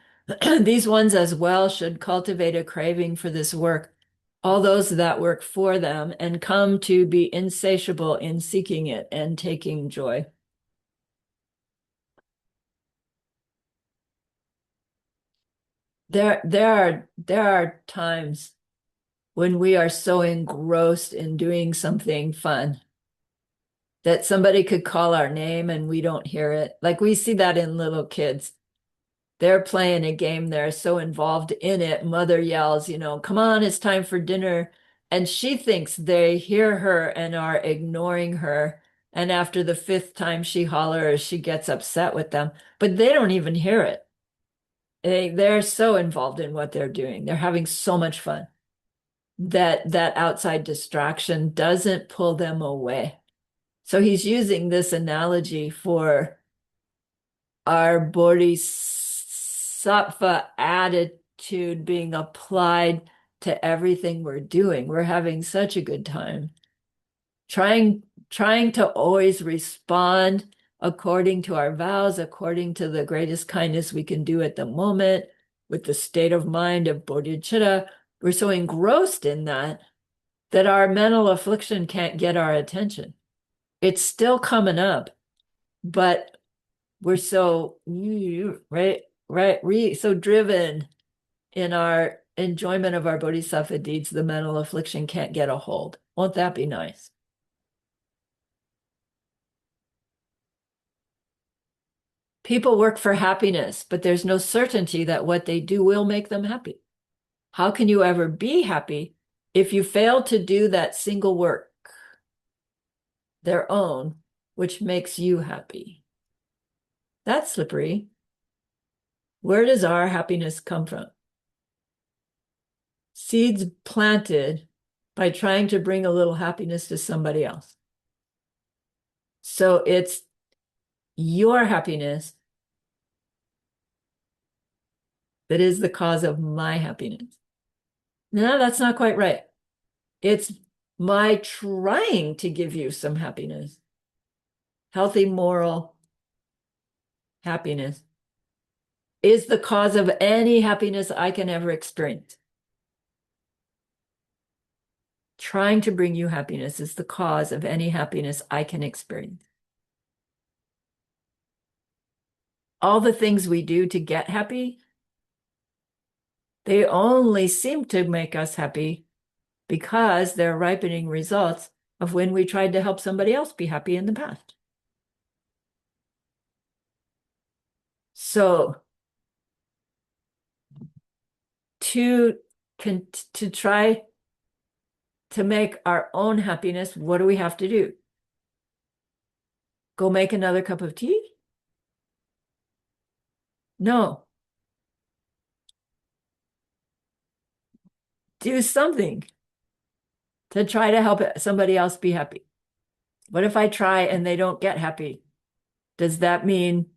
These ones as well should cultivate a craving for this work, all those that work for them, and come to be insatiable in seeking it and taking joy. There are times when we are so engrossed in doing something fun that somebody could call our name and we don't hear it. Like we see that in little kids. They're playing a game, they're so involved in it. Mother yells, come on, it's time for dinner. And she thinks they hear her and are ignoring her. And after the fifth time she hollers, she gets upset with them, but they don't even hear it. They're so involved in what they're doing. They're having so much fun that outside distraction doesn't pull them away. So he's using this analogy for our Bodhisattva attitude being applied to everything we're doing. We're having such a good time. Trying to always respond according to our vows, according to the greatest kindness we can do at the moment, with the state of mind of bodhicitta. We're so engrossed in that our mental affliction can't get our attention. It's still coming up, but we're so so driven in our enjoyment of our bodhisattva deeds, the mental affliction can't get a hold. Won't that be nice? People work for happiness, but there's no certainty that what they do will make them happy. How can you ever be happy if you fail to do that single work, their own, which makes you happy? That's slippery. Where does our happiness come from? Seeds planted by trying to bring a little happiness to somebody else. So it's your happiness that is the cause of my happiness. No, that's not quite right. It's my trying to give you some happiness, healthy, moral happiness, is the cause of any happiness I can ever experience. Trying to bring you happiness is the cause of any happiness I can experience. All the things we do to get happy, they only seem to make us happy because they're ripening results of when we tried to help somebody else be happy in the past. So to try to make our own happiness, what do we have to do? Go make another cup of tea? No. Do something to try to help somebody else be happy. What if I try and they don't get happy? Does that mean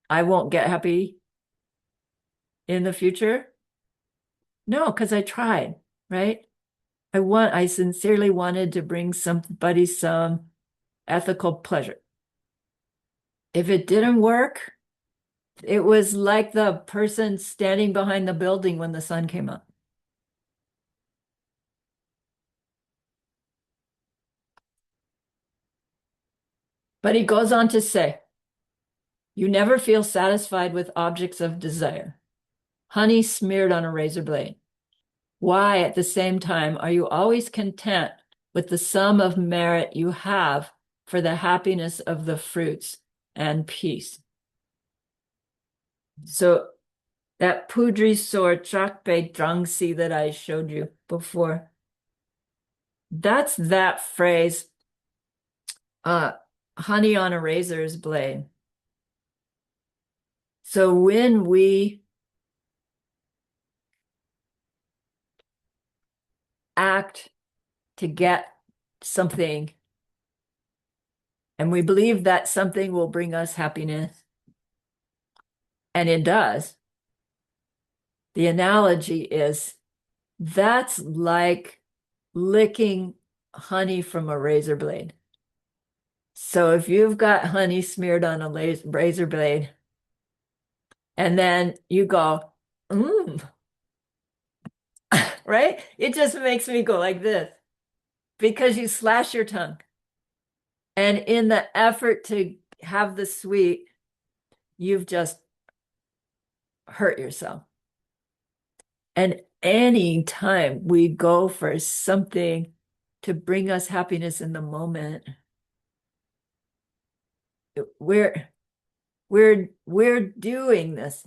I won't get happy in the future? No, because I tried, right? I sincerely wanted to bring somebody some ethical pleasure. If it didn't work, it was like the person standing behind the building when the sun came up. But he goes on to say, you never feel satisfied with objects of desire. Honey smeared on a razor blade. Why, at the same time, are you always content with the sum of merit you have for the happiness of the fruits and peace? So that Pudri Sor Chakpe Drangsi that I showed you before, that's that phrase, honey on a razor's blade. So when we act to get something and we believe that something will bring us happiness, and it does, the analogy is that's like licking honey from a razor blade. So if you've got honey smeared on a razor blade And then you go, right? It just makes me go like this because you slash your tongue. And in the effort to have the sweet, you've just hurt yourself. And any time we go for something to bring us happiness in the moment, we're doing this.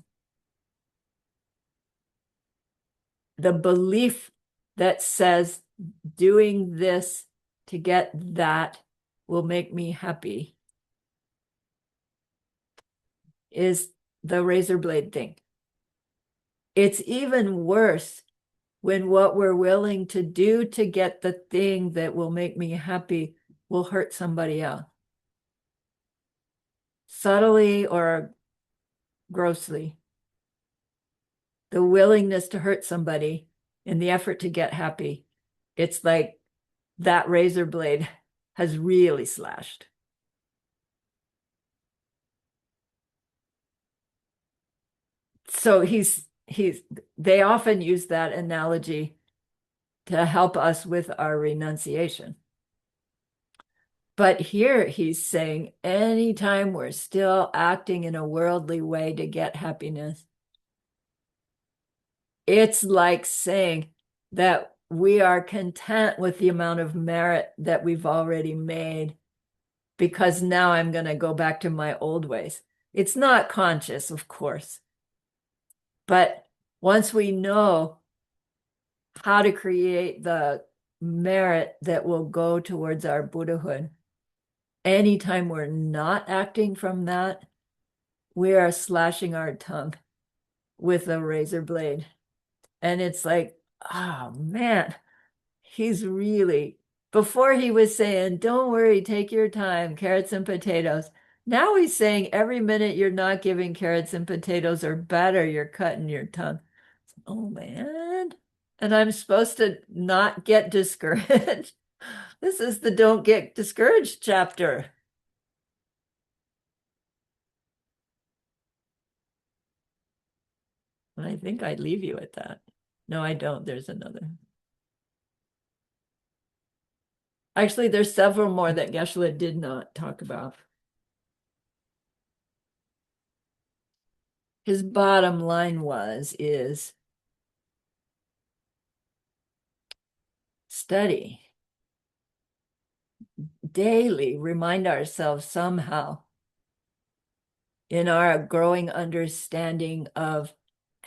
The belief that says doing this to get that will make me happy is the razor blade thing. It's even worse when what we're willing to do to get the thing that will make me happy will hurt somebody else. Subtly or grossly. The willingness to hurt somebody in the effort to get happy, it's like that razor blade has really slashed. So they often use that analogy to help us with our renunciation. But here he's saying anytime we're still acting in a worldly way to get happiness, it's like saying that we are content with the amount of merit that we've already made because now I'm going to go back to my old ways. It's not conscious, of course. But once we know how to create the merit that will go towards our Buddhahood, anytime we're not acting from that, we are slashing our tongue with a razor blade. And it's like, oh man, he's really, before he was saying, don't worry, take your time, carrots and potatoes. Now he's saying every minute you're not giving carrots and potatoes or better, you're cutting your tongue. Oh man. And I'm supposed to not get discouraged. This is the don't get discouraged chapter. And I think I'd leave you at that. No, I don't. There's another. Actually, there's several more that Geshe-la did not talk about. His bottom line is study. Daily remind ourselves somehow in our growing understanding of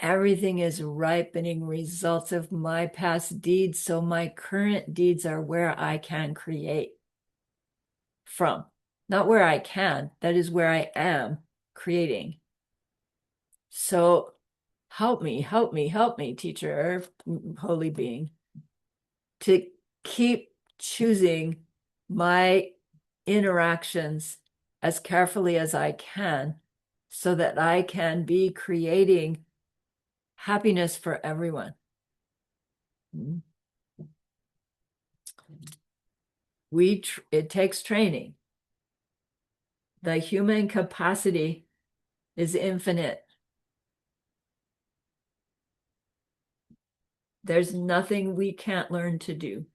everything is ripening results of my past deeds, so my current deeds are where I can create from. Not where I can, that is where I am creating. So help me, teacher, holy being, to keep choosing my interactions as carefully as I can so that I can be creating happiness for everyone. It takes training. The human capacity is infinite. There's nothing we can't learn to do.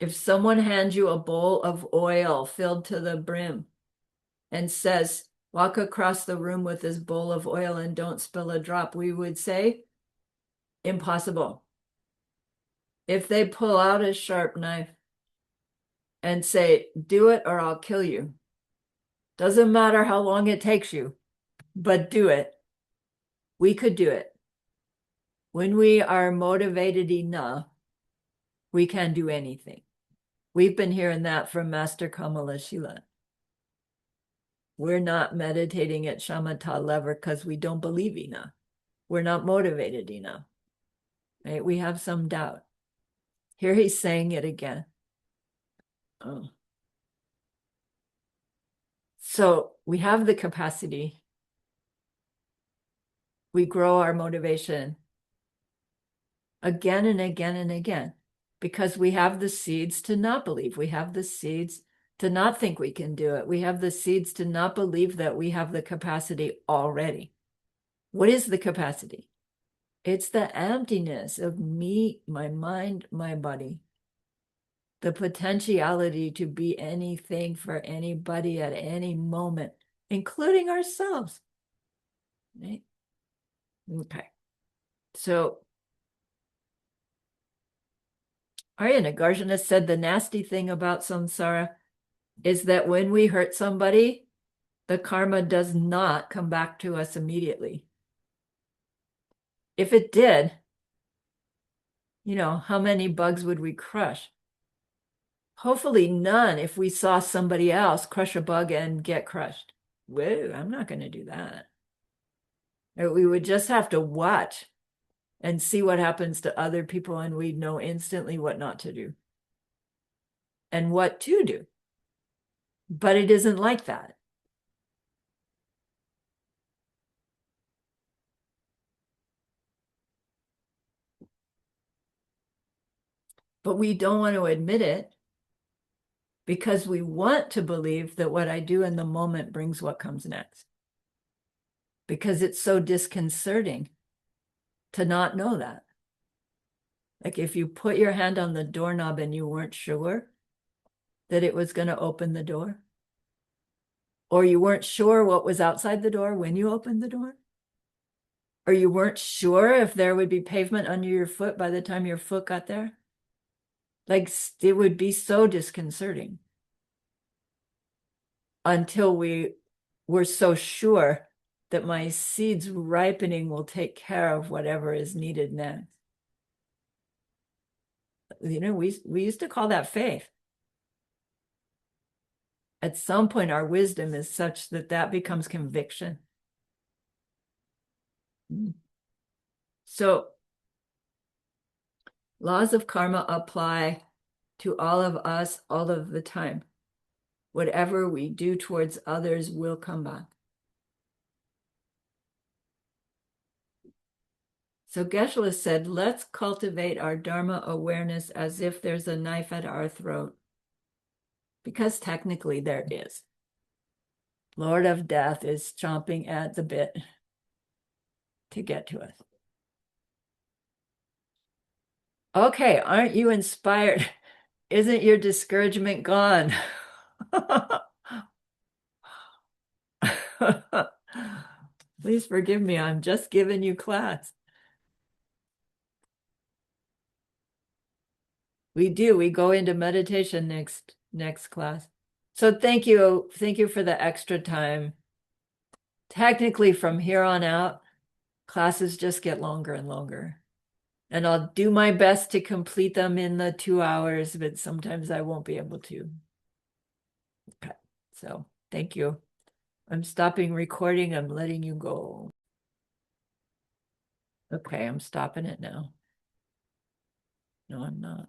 If someone hands you a bowl of oil filled to the brim and says, walk across the room with this bowl of oil and don't spill a drop, we would say, impossible. If they pull out a sharp knife and say, do it or I'll kill you, doesn't matter how long it takes you, but do it. We could do it. When we are motivated enough, we can do anything. We've been hearing that from Master Kamala Shila. We're not meditating at shamatha level because we don't believe enough. We're not motivated enough. Right? We have some doubt. Here he's saying it again. Oh. So we have the capacity. We grow our motivation again and again and again because we have the seeds to not believe. We have the seeds to not think we can do it. We have the seeds to not believe that we have the capacity already. What is the capacity? It's the emptiness of me, my mind, my body. The potentiality to be anything for anybody at any moment, including ourselves. Right? Okay. So Arya Nagarjuna said the nasty thing about samsara is that when we hurt somebody, the karma does not come back to us immediately. If it did, how many bugs would we crush? Hopefully none if we saw somebody else crush a bug and get crushed. Whoa, I'm not going to do that. We would just have to watch and see what happens to other people, and we'd know instantly what not to do and what to do. But it isn't like that. But we don't want to admit it because we want to believe that what I do in the moment brings what comes next. Because it's so disconcerting to not know that. Like if you put your hand on the doorknob and you weren't sure that it was going to open the door, or you weren't sure what was outside the door when you opened the door, or you weren't sure if there would be pavement under your foot by the time your foot got there, like it would be so disconcerting until we were so sure that my seeds ripening will take care of whatever is needed next. We used to call that faith. At some point, our wisdom is such that that becomes conviction. So, laws of karma apply to all of us all of the time. Whatever we do towards others will come back. So Geshe-la said, let's cultivate our Dharma awareness as if there's a knife at our throat. Because technically there is. Lord of Death is chomping at the bit to get to us. Okay, aren't you inspired? Isn't your discouragement gone? Please forgive me, I'm just giving you class. We go into meditation next class. So thank you for the extra time. Technically from here on out, classes just get longer and longer. And I'll do my best to complete them in the 2 hours, but sometimes I won't be able to. Okay, so thank you. I'm stopping recording. I'm letting you go. Okay, I'm stopping it now. No, I'm not.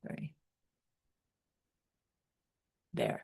Sorry. There.